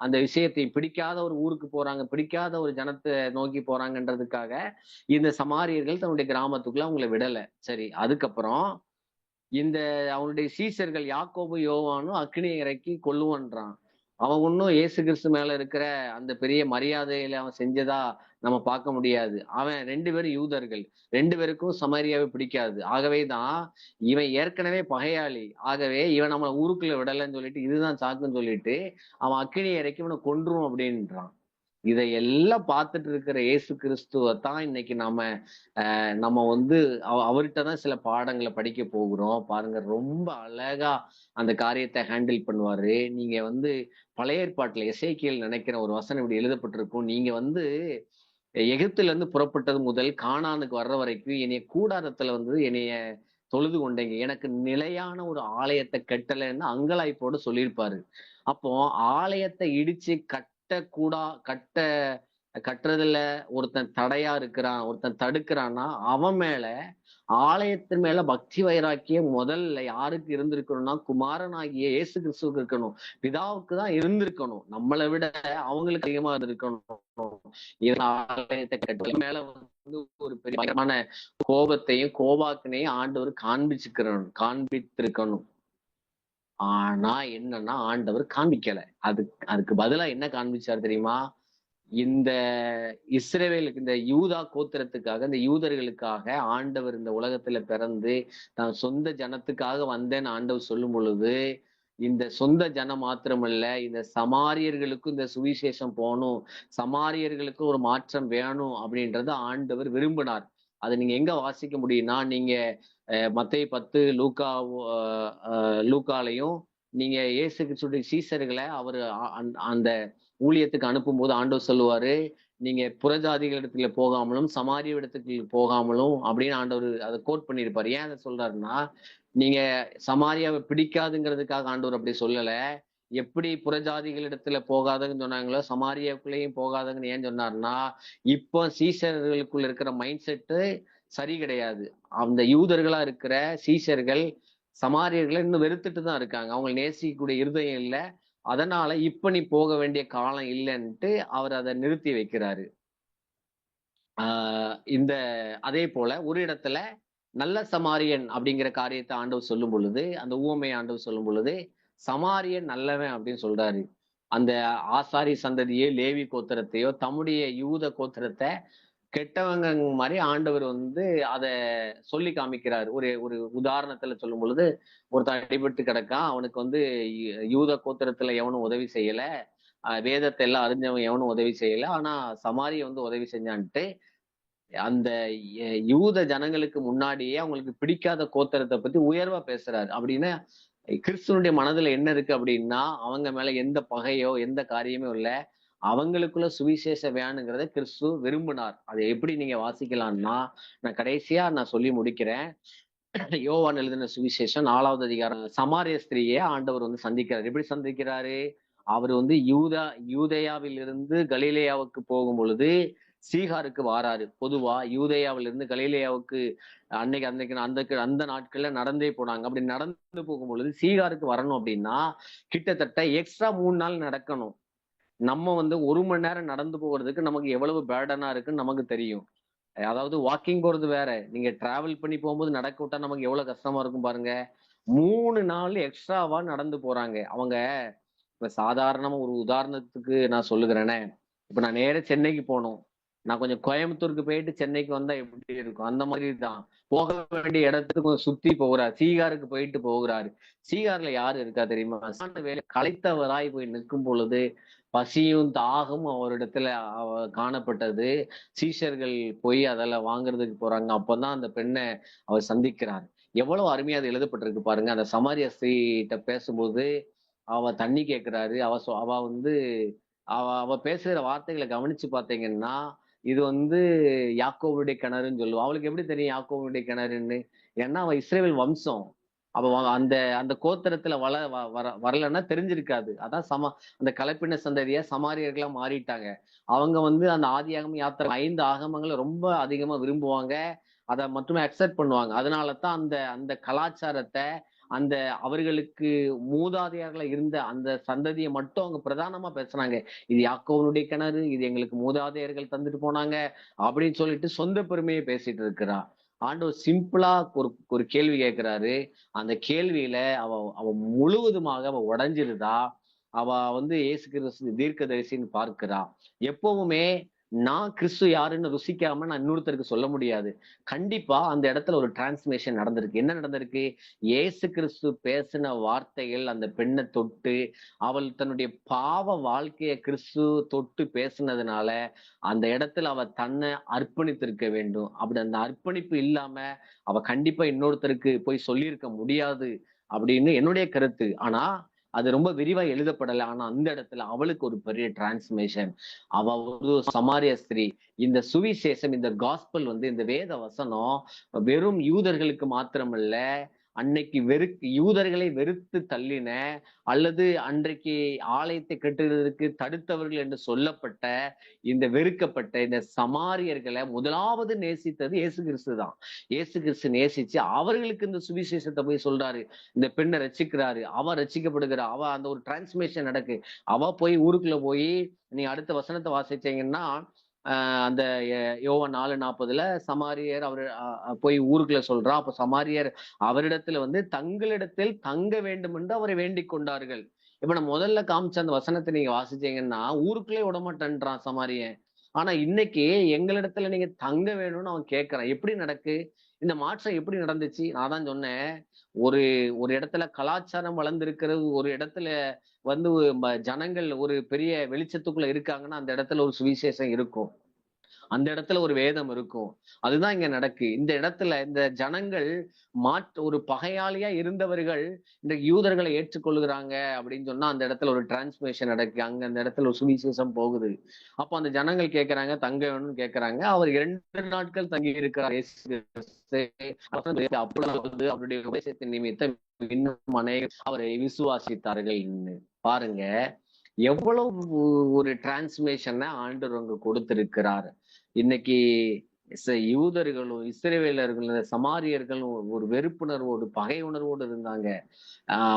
அந்த விஷயத்தை பிடிக்காத ஒரு ஊருக்கு போறாங்க, பிடிக்காத ஒரு ஜனத்தை நோக்கி போறாங்கன்றதுக்காக இந்த சமாரியர்கள் தன்னுடைய கிராமத்துக்குள்ள அவங்களை விடல. சரி, அதுக்கப்புறம் இந்த அவனுடைய சீசர்கள் யாக்கோபு யோவானும் அக்கினியை இறக்கி கொல்லுவன்றான். அவன் ஒன்னும் இயேசு கிறிஸ்து மேல இருக்கிற அந்த பெரிய மரியாதையில அவன் செஞ்சதா நம்ம பார்க்க முடியாது. அவன் 2 பேரும் யூதர்கள், 2 பேருக்கும் சமாரியாவை பிடிக்காது. ஆகவேதான் இவன் ஏற்கனவே பகையாளி. ஆகவே இவன் நம்மளை ஊருக்குள்ள விடலைன்னு சொல்லிட்டு இதுதான் சாக்குன்னு சொல்லிட்டு அவன் அக்கினியை இறக்கி இவனை கொன்றும் அப்படின்றான். இதையெல்லாம் பார்த்துட்டு இருக்கிற இயேசு கிறிஸ்துவத்தான் இன்னைக்கு நம்ம அவர்கிட்ட தான் சில பாடங்களை படிக்க போகிறோம். பாருங்க, ரொம்ப அழகா அந்த காரியத்தை ஹேண்டில் பண்ணுவாரு. நீங்க பழைய ஏற்பாட்டுல எசேக்கியேல் நினைக்கிற ஒரு வசனம் இப்படி எழுதப்பட்டிருக்கும். நீங்க எகிப்துல இருந்து புறப்பட்டது முதல் கானானுக்கு வர்ற வரைக்கும் என்னைய கூடாரத்துல என்னைய தொழுது கொண்டீங்க, எனக்கு நிலையான ஒரு ஆலயத்தை கட்டலைன்னு அங்கலாய்ப்போட சொல்லியிருப்பாரு. அப்போ ஆலயத்தை இடிச்சு கட்டுறதுல ஒருத்தன் தடையா இருக்கிறான், ஒருத்தன் தடுக்கிறான்னா அவன் மேல ஆலயத்தின் மேல பக்தி வைராக்கியம் முதல்ல யாருக்கு இருந்திருக்கணும்னா குமாரனாகிய இயேசு கிறிஸ்துவுக்கு இருக்கணும். பிதாவுக்கு தான் இருந்திருக்கணும். நம்மளை விட அவங்களுக்கு அதிகமா இருந்திருக்கணும். ஆலயத்தை கட்டுற மேல ஒரு பெரிய பயங்கரமான கோபத்தையும் கோபாக்கினையும் ஆண்டவர் காண்பித்திருக்கணும். ஆனா என்னன்னா ஆண்டவர் காண்பிக்கல. அதுக்கு பதிலா என்ன காண்பிச்சார் தெரியுமா? இந்த இஸ்ரவேலுக்கு, இந்த யூதா கோத்திரத்துக்காக, இந்த யூதர்களுக்காக ஆண்டவர் இந்த உலகத்துல பிறந்து நான் சொந்த ஜனத்துக்காக வந்தேன்னு ஆண்டவர் சொல்லும் பொழுது, இந்த சொந்த ஜனம் மாத்திரமல்ல, இந்த சமாரியர்களுக்கும் இந்த சுவிசேஷம் போகணும், சமாரியர்களுக்கும் ஒரு மாற்றம் வேணும் அப்படின்றத ஆண்டவர் விரும்பினார். அதை நீங்க எங்க வாசிக்க முடியும்னா, நீங்க மத்தேயு 10 லூக்காலையும் நீங்க இயேசு கிறிஸ்துடைய சீசர்களை அவர் அந்த ஊழியத்துக்கு அனுப்பும் போது ஆண்டவர் சொல்லுவாரு, நீங்க புறஜாதிகள் இடத்துல போகாமலும் சமாரிய இடத்துக்கு போகாமலும் அப்படின்னு ஆண்டவர் அதை கோட் பண்ணியிருப்பாரு. ஏன் அதை சொல்றாருன்னா, நீங்க சமாரியாவை பிடிக்காதுங்கிறதுக்காக ஆண்டவர் அப்படி சொல்லல. எப்படி புறஜாதிகள் இடத்துல போகாதன்னு சொன்னாங்களோ சமாரியாவுக்குள்ளேயும் போகாதங்கன்னு ஏன் சொன்னார்னா, இப்போ சீசர்களுக்குள்ள இருக்கிற மைண்ட் செட்டு சரி கிடையாது. அந்த யூதர்களா இருக்கிற சீசர்கள் சமாரியர்களை இன்னும் வெறுத்துட்டு தான் இருக்காங்க. அவங்க நேசிக்கக்கூடிய இருதயம் இல்லை. அதனால இப்ப நீ போக வேண்டிய காலம் இல்லைன்ட்டு அவர் அதை நிறுத்தி வைக்கிறாரு. அதே போல ஒரு இடத்துல நல்ல சமாரியன் அப்படிங்கிற காரியத்தை ஆண்டவர் சொல்லும் பொழுது, அந்த ஊமை ஆண்டவர் சொல்லும் பொழுது சமாரியன் நல்லவன் அப்படின்னு சொல்றாரு. அந்த ஆசாரி சந்ததியோ லேவி கோத்திரத்தையோ தம்முடைய யூத கோத்திரத்தை கெட்டவங்க மாதிரி ஆண்டவர் அத சொல்லி காமிக்கிறார். ஒரு ஒரு உதாரணத்துல சொல்லும் பொழுது, ஒருத்தன் அடிபட்டு கிடக்கான், அவனுக்கு யூத கோத்திரத்துல எவனும் உதவி செய்யல, வேதத்தை எல்லாம் அறிஞ்சவன் எவனும் உதவி செய்யல, ஆனா சமாரிய உதவி செஞ்சான்ட்டு அந்த யூத ஜனங்களுக்கு முன்னாடியே அவங்களுக்கு பிடிக்காத கோத்திரத்தை பத்தி உயர்வா பேசுறாரு. அப்படின்னா கிறிஸ்துவனுடைய மனதுல என்ன இருக்கு அப்படின்னா, அவங்க மேல எந்த பகையோ எந்த காரியமோ இல்லை, அவங்களுக்குள்ள சுவிசேஷம் வேணுங்கிறத கிறிஸ்து விரும்பினார். அதை எப்படி நீங்க வாசிக்கலாம்னா, நான் கடைசியா சொல்லி முடிக்கிறேன். யோவான் எழுதின சுவிசேஷம் 4வது அதிகாரம். சமாரிய ஸ்திரியை ஆண்டவர் சந்திக்கிறார். எப்படி சந்திக்கிறாரு? அவர் யூதேயாவில் இருந்து கலிலேயாவுக்கு போகும் பொழுது சீகாருக்கு வாராரு. பொதுவா யூதேயாவில இருந்து கலிலேயாவுக்கு அந்த நாட்கள்ல நடந்தே போனாங்க. அப்படி நடந்து போகும் பொழுது சீகாருக்கு வரணும் அப்படின்னா கிட்டத்தட்ட எக்ஸ்ட்ரா 3 நாள் நடக்கணும். நம்ம 1 மணி நேரம் நடந்து போகிறதுக்கு நமக்கு எவ்வளவு பேர்டனா இருக்குன்னு நமக்கு தெரியும். அதாவது வாக்கிங் போறது வேற, நீங்க டிராவல் பண்ணி போகும்போது நடக்க விட்டா நமக்கு எவ்வளவு கஷ்டமா இருக்கும் பாருங்க. 3 நாள் எக்ஸ்ட்ராவா நடந்து போறாங்க. அவங்க இப்ப சாதாரணமா ஒரு உதாரணத்துக்கு நான் சொல்லுகிறேனே, இப்ப நான் நேர சென்னைக்கு போனோம். நான் கொஞ்சம் கோயம்புத்தூருக்கு போயிட்டு சென்னைக்கு வந்தா எப்படி இருக்கும், அந்த மாதிரி தான். போக வேண்டிய இடத்துக்கு கொஞ்சம் சுத்தி போகிறார். சீகாருக்கு போயிட்டு போகிறாரு. சீகார்ல யாரு இருக்கா தெரியுமா? வேலை களைத்தவராய் போய் நிற்கும் பொழுது பசியும் தாகம் அவரிடத்துல காணப்பட்டது. சீஷர்கள் போய் அதெல்லாம் வாங்குறதுக்கு போறாங்க. அப்பதான் அந்த பெண்ணை அவர் சந்திக்கிறார். எவ்வளவு அருமையா அது எழுதப்பட்டிருக்கு பாருங்க. அந்த சமாரிய ஸ்திரீட்ட பேசும்போது அவ தண்ணி கேட்கிறாரு. அவ வந்து அவ பேசுற வார்த்தைகளை கவனிச்சு பாத்தீங்கன்னா, இது வந்து யாக்கோபுடைய கிணறுன்னு சொல்லுவா. அவளுக்கு எப்படி தெரியும் யாக்கோபுடைய கிணறுன்னு? ஏன்னா அவ இஸ்ரவேல் வம்சம். அவ அந்த அந்த கோத்திரத்துல வரலன்னா தெரிஞ்சிருக்காது. அதான் அந்த கலப்பின சந்ததியா சமாரியர்களா மாறிட்டாங்க. அவங்க வந்து அந்த ஆதியாகமம் யாத்திரை 5 ஆகமங்களை ரொம்ப அதிகமா விரும்புவாங்க. அதை மட்டுமே அக்செப்ட் பண்ணுவாங்க. அதனாலதான் அந்த அந்த கலாச்சாரத்தை, அந்த அவர்களுக்கு மூதாதையர்களா இருந்த அந்த சந்ததியை மட்டும் அவங்க பிரதானமா பேசுனாங்க. இது யாக்கோவனுடைய கிணறு, இது எங்களுக்கு மூதாதையர்கள் தந்துட்டு போனாங்க அப்படின்னு சொல்லிட்டு சொந்த பெருமையை பேசிட்டு இருக்கிறா. ஆண்டவர் சிம்பிளா ஒரு ஒரு கேள்வி கேட்கிறாரு. அந்த கேள்வியில அவ அவ முழுவதுமாக அவ உடைஞ்சிருதா. அவ வந்து இயேசு கிறிஸ்து தீர்க்கதரிசின்னு பார்க்கிறா. எப்பவுமே நான் கிறிஸ்து யாருன்னு ருசிக்காம நான் இன்னொருத்தருக்கு சொல்ல முடியாது. கண்டிப்பா அந்த இடத்துல ஒரு டிரான்ஸ்மேஷன் நடந்திருக்கு. என்ன நடந்திருக்கு? இயேசு கிறிஸ்து பேசின வார்த்தைகள் அந்த பெண்ணை தொட்டு, அவள் தன்னுடைய பாவ வாழ்க்கைய கிறிஸ்து தொட்டு பேசினதுனால அந்த இடத்துல அவ தன்னை அர்ப்பணித்திருக்க வேண்டும். அப்படி அந்த அர்ப்பணிப்பு இல்லாம அவ கண்டிப்பா இன்னொருத்தருக்கு போய் சொல்லியிருக்க முடியாது அப்படின்னு என்னுடைய கருத்து. ஆனா அது ரொம்ப விரிவா எழுதப்படலை. ஆனா அந்த இடத்துல அவளுக்கு ஒரு பெரிய டிரான்ஸ்மேஷன். அவ ஒரு சமாரிய ஸ்திரீ. இந்த சுவிசேஷம், இந்த காஸ்பல் வந்து, இந்த வேத வசனம் வெறும் யூதர்களுக்கு மாத்திரமல்ல, அன்னைக்கு யூதர்களை வெறுத்து தள்ளின அல்லது அன்றைக்கு ஆலயத்தை கட்டுவதற்கு தடுத்தவர்கள் என்று சொல்லப்பட்ட இந்த வெறுக்கப்பட்ட இந்த சமாரியர்களை முதலாவது நேசித்தது இயேசு கிறிஸ்து தான். இயேசு கிறிஸ்து நேசிச்சு அவர்களுக்கு இந்த சுவிசேஷத்தை போய் சொல்றாரு. இந்த பெண்ணை ரசிக்கிறாரு. அவ ரசிக்கப்படுகிறா. அவ அந்த ஒரு டிரான்ஸ்மேஷன் நடக்கு. அவ போய் ஊருக்குள்ள போய், நீங்க அடுத்த வசனத்தை வாசிச்சீங்கன்னா அந்த யோவான் 4:40 சமாரியர் அவர் போய் ஊருக்குள்ள சொல்றா. அப்ப சமாரியர் அவரிடத்துல வந்து தங்களிடத்தில் தங்க வேண்டும் என்று அவரை வேண்டிக் கொண்டார்கள். இப்ப நான் முதல்ல காமிச்ச அந்த வசனத்தை நீங்க வாசிச்சீங்கன்னா ஊருக்குள்ளே விடமாட்டேன்றான் சமாரியன். ஆனா இன்னைக்கு எங்களிடத்துல நீங்க தங்க வேணும்னு அவன் கேட்கறான். எப்படி நடக்கு இந்த மாற்றம்? எப்படி நடந்துச்சு? நான் தான் சொன்னேன், ஒரு ஒரு இடத்துல கலாச்சாரம் வளர்ந்திருக்கிறது, ஒரு இடத்துல வந்து ஜனங்கள் ஒரு பெரிய வெளிச்சத்துக்குள்ள இருக்காங்கன்னா அந்த இடத்துல ஒரு சுவிசேஷம் இருக்கும். அந்த இடத்துல ஒரு வேதம் இருக்கும். அதுதான் இங்க நடக்கு. இந்த இடத்துல இந்த ஜனங்கள் ஒரு பகையாளியா இருந்தவர்கள் இந்த யூதர்களை ஏற்றுக்கொள்கிறாங்க அப்படின்னு சொன்னா அந்த இடத்துல ஒரு டிரான்ஸ்மேஷன் நடக்கு. அங்க அந்த இடத்துல ஒரு சுவிசேஷம் போகுது. அப்ப அந்த ஜனங்கள் கேட்கறாங்க, தங்க வேணும்னு கேட்கறாங்க. அவர் 2 நாட்கள் தங்கி இருக்கிறார். அவருடைய உபதேசத்தின் நிமித்தம் இன்னும் அநேகர் அவரை விசுவாசித்தார்கள். பாருங்க எவ்வளவு ஒரு டிரான்ஸ்மேஷனை ஆண்டவர் அங்க கொடுத்திருக்கிறார். இன்னைக்கு யூதர்களும் இஸ்ரவேலர்களும் சமாரியர்களும் ஒரு வெறுப்புணர்வோடு பகை உணர்வோடு இருந்தாங்க.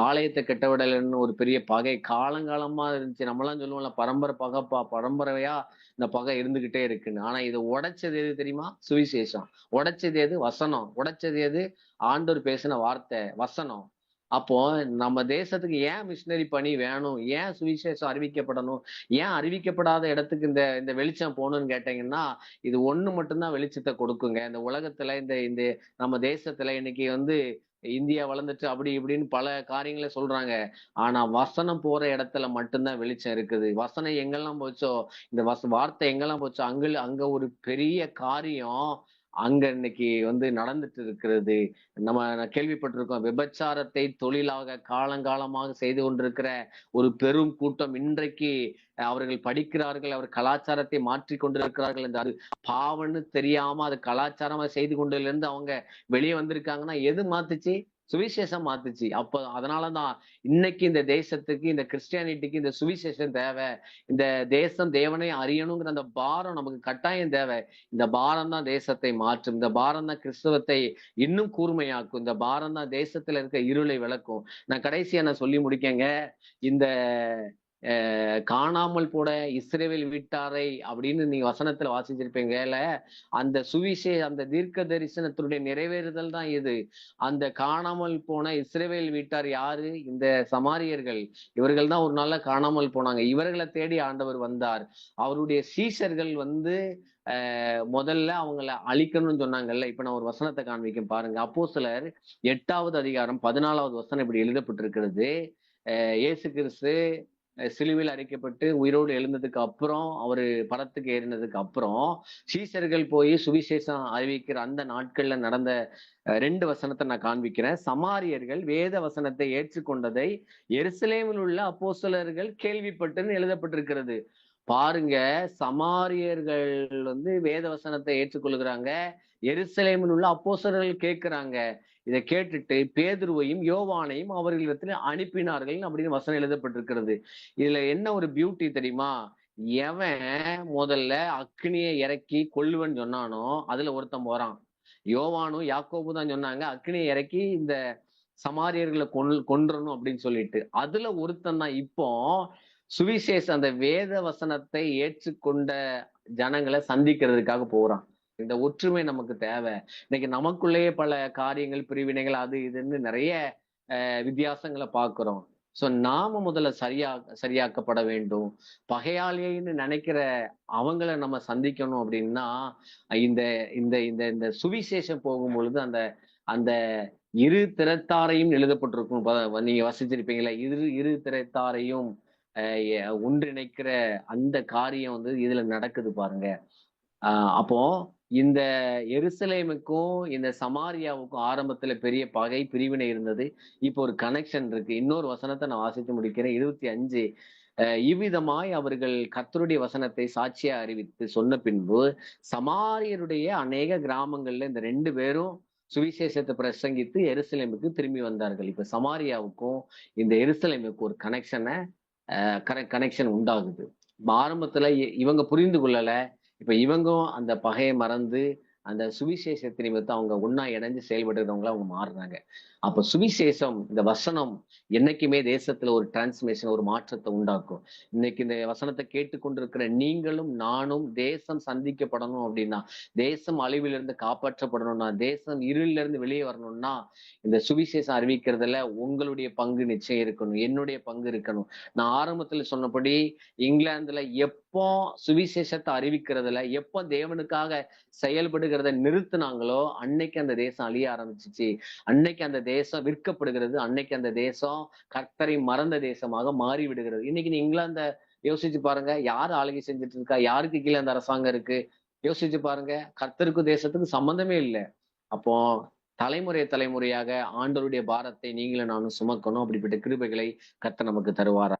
ஆலயத்தை கட்டவிடலன்னு ஒரு பெரிய பகை காலங்காலமா இருந்துச்சு. நம்மளாம் சொல்லுவோம்ல, பரம்பரை பகைப்பா, பரம்பரையா இந்த பகை இருந்துகிட்டே இருக்குன்னு. ஆனா இதை உடைச்சது எது தெரியுமா? சுவிசேஷம். உடைச்சது எது? வசனம். உடைச்சது எது? ஆண்டவர் பேசின வார்த்தை, வசனம். அப்போ நம்ம தேசத்துக்கு ஏன் மிஷினரி பணி வேணும்? ஏன் சுவிசேஷம் அறிவிக்கப்படணும்? ஏன் அறிவிக்கப்படாத இடத்துக்கு இந்த இந்த வெளிச்சம் போகணும்னு கேட்டீங்கன்னா, இது ஒண்ணு மட்டும்தான் வெளிச்சத்தை கொடுக்குங்க. இந்த உலகத்துல இந்த இந்த நம்ம தேசத்துல இன்னைக்கு வந்து இந்தியா வளர்ந்துட்டு அப்படி இப்படின்னு பல காரியங்களை சொல்றாங்க. ஆனா வசனம் போற இடத்துல மட்டும்தான் வெளிச்சம் இருக்குது. வசனம் எங்கெல்லாம் போச்சோ, இந்த வார்த்தை எங்கெல்லாம் போச்சோ அங்க ஒரு பெரிய காரியம் அங்க இன்னைக்கு வந்து நடந்துட்டு இருக்கிறது. நம்ம கேள்விப்பட்டிருக்கோம், விபச்சாரத்தை தொழிலாக காலங்காலமாக செய்து கொண்டிருக்கிற ஒரு பெரும் கூட்டம் இன்றைக்கு அவர்கள் படிக்கிறார்கள், அவர் கலாச்சாரத்தை மாற்றி கொண்டிருக்கிறார்கள். இந்த அது பாவம்னு தெரியாம அது கலாச்சாரமா செய்து கொண்டதுல இருந்து அவங்க வெளியே வந்திருக்காங்கன்னா எது மாத்துச்சு? சுவிசேஷம் மாத்துச்சு. அப்ப அதனாலதான் இன்னைக்கு இந்த தேசத்துக்கு, இந்த கிறிஸ்டியானிட்டிக்கு இந்த சுவிசேஷம் தேவை. இந்த தேசம் தேவனை அறியணுங்கிற அந்த பாரம் நமக்கு கட்டாயம் தேவை. இந்த பாரம் தான் தேசத்தை மாற்றும். இந்த பாரம் தான் கிறிஸ்தவத்தை இன்னும் கூர்மையாக்கும். இந்த பாரம் தான் தேசத்துல இருக்க இருளை விளக்கும். நான் கடைசியா நான் சொல்லி முடிக்கங்க. இந்த காணாமல் போன இஸ்ரவேல் வீட்டாரை அப்படின்னு நீங்க வசனத்துல வாசிச்சிருப்பீங்கல. அந்த தீர்க்க தரிசனத்தினுடைய நிறைவேறுதல் தான் இது. அந்த காணாமல் போன இஸ்ரவேல் வீட்டார் யாரு? இந்த சமாரியர்கள். இவர்கள் தான் ஒரு நாள்ல காணாமல் போனாங்க. இவர்களை தேடி ஆண்டவர் வந்தார். அவருடைய சீஷர்கள் முதல்ல அவங்கள அழிக்கணும்னு சொன்னாங்கல்ல. இப்ப நான் ஒரு வசனத்தை காண்பிக்கும் பாருங்க. அப்போஸ்தலர் 8வது அதிகாரம் 14வது வசனம் இப்படி எழுதப்பட்டிருக்கிறது. இயேசு கிறிஸ்து சிலுவையில் அறைக்கப்பட்டு உயிரோடு எழுந்ததுக்கு அப்புறம், அவரு பரத்துக்கு ஏறினதுக்கு அப்புறம் சீஷர்கள் போய் சுவிசேஷம் அறிவிக்கிற அந்த நாட்கள்ல நடந்த 2 வசனத்தை நான் காண்பிக்கிறேன். சமாரியர்கள் வேத வசனத்தை ஏற்றுக்கொண்டதை எருசலேமில் உள்ள அப்போஸ்தலர்கள் கேள்விப்பட்டுன்னு எழுதப்பட்டிருக்கிறது. பாருங்க, சமாரியர்கள் வேத வசனத்தை ஏற்றுக்கொள்கிறாங்க. எருசலேமில் உள்ள அப்போஸ்தலர்கள் கேட்கிறாங்க. இதை கேட்டுட்டு பேதுருவையும் யோவானையும் அவர்களிடத்துல அனுப்பினார்கள் அப்படின்னு வசனம் எழுதப்பட்டிருக்கிறது. இதுல என்ன ஒரு பியூட்டி தெரியுமா? எவன் முதல்ல அக்னியை இறக்கி கொல்லுவன் சொன்னானோ அதுல ஒருத்தன் போறான். யோவானும் யாக்கோபு தான் சொன்னாங்க அக்னியை இறக்கி இந்த சமாரியர்களை கொன்றணும் அப்படின்னு சொல்லிட்டு. அதுல ஒருத்தன் தான் இப்போ சுவிசேஷம் அந்த வேத வசனத்தை ஏற்றுக்கொண்ட ஜனங்களை சந்திக்கிறதுக்காக போறான். இந்த ஒற்றுமை நமக்கு தேவை. இன்னைக்கு நமக்குள்ளேயே பல காரியங்கள், பிரிவினைகள், அது இதுன்னு நிறைய வித்தியாசங்களை பார்க்கிறோம். சோ நாம முதல்ல சரியாக்கப்பட வேண்டும். பகையாளின்னு நினைக்கிற அவங்கள நம்ம சந்திக்கணும் அப்படின்னா இந்த இந்த இந்த இந்த சுவிசேஷம் போகும் பொழுது அந்த அந்த இரு திறத்தாரையும் எழுதப்பட்டிருக்கும். நீங்க வசிச்சிருப்பீங்களா? இரு திறத்தாரையும் ஒன்றிணைக்கிற அந்த காரியம் இதுல நடக்குது பாருங்க. அப்போ இந்த எருசலேமுக்கும் இந்த சமாரியாவுக்கும் ஆரம்பத்துல பெரிய பகை பிரிவினை இருந்தது. இப்போ ஒரு கனெக்ஷன் இருக்கு. இன்னொரு வசனத்தை நான் வாசித்து முடிக்கிறேன். 25 இவ்விதமாய் அவர்கள் கர்த்தருடைய வசனத்தை சாட்சியா அறிவித்து சொன்ன பின்பு சமாரியருடைய அநேக கிராமங்கள்ல இந்த 2 பேரும் சுவிசேஷத்தை பிரசங்கித்து எருசலேமுக்கு திரும்பி வந்தார்கள். இப்ப சமாரியாவுக்கும் இந்த எருசலேமுக்கும் ஒரு கனெக்ஷன் உண்டாகுது. ஆரம்பத்துல இவங்க புரிந்து கொள்ளல. இப்ப இவங்களும் அந்த பகையை மறந்து அந்த சுவிசேஷத்தை நிமித்தம் அவங்க ஒன்னா இணைஞ்சு செயல்படுறவங்களா அவங்க மாறுறாங்க. அப்ப சுவிசேஷம், இந்த வசனம் என்னைக்குமே தேசத்துல ஒரு டிரான்ஸ்மேஷன், ஒரு மாற்றத்தை உண்டாக்கும். இன்னைக்கு இந்த வசனத்தை கேட்டுக்கொண்டிருக்கிற நீங்களும் நானும் தேசம் சந்திக்கப்படணும் அப்படின்னா, தேசம் அழிவிலிருந்து காப்பாற்றப்படணும்னா, தேசம் இருளில இருந்து வெளியே வரணும்னா இந்த சுவிசேஷம் அறிவிக்கிறதுல உங்களுடைய பங்கு நிச்சயம் இருக்கணும். என்னுடைய பங்கு இருக்கணும். நான் ஆரம்பத்துல சொன்னபடி இங்கிலாந்துல எப்போ சுவிசேஷத்தை அறிவிக்கிறதுல, எப்போ தேவனுக்காக செயல்படுகிறத நிறுத்தினாங்களோ அன்னைக்கு அந்த தேசம் அழிய ஆரம்பிச்சிச்சு. அன்னைக்கு அந்த தேசம் விற்கப்படுகிறது. அன்னைக்கு அந்த தேசம் கர்த்தரை மறந்த தேசமாக மாறி விடுகிறது. இன்னைக்கு நீ இங்கிலாந்த யோசிச்சு பாருங்க. யாரு ஆளுகை செஞ்சுட்டு இருக்கா? யாருக்கு கீழே அந்த அரசாங்கம் இருக்கு? யோசிச்சு பாருங்க. கர்த்தருக்கும் தேசத்துக்கும் சம்பந்தமே இல்லை. அப்போ தலைமுறையாக ஆண்டவருடைய பாரத்தை நீங்களும் நானும் சுமக்கணும். அப்படிப்பட்ட கிருபைகளை கர்த்தர் நமக்கு தருவாரா.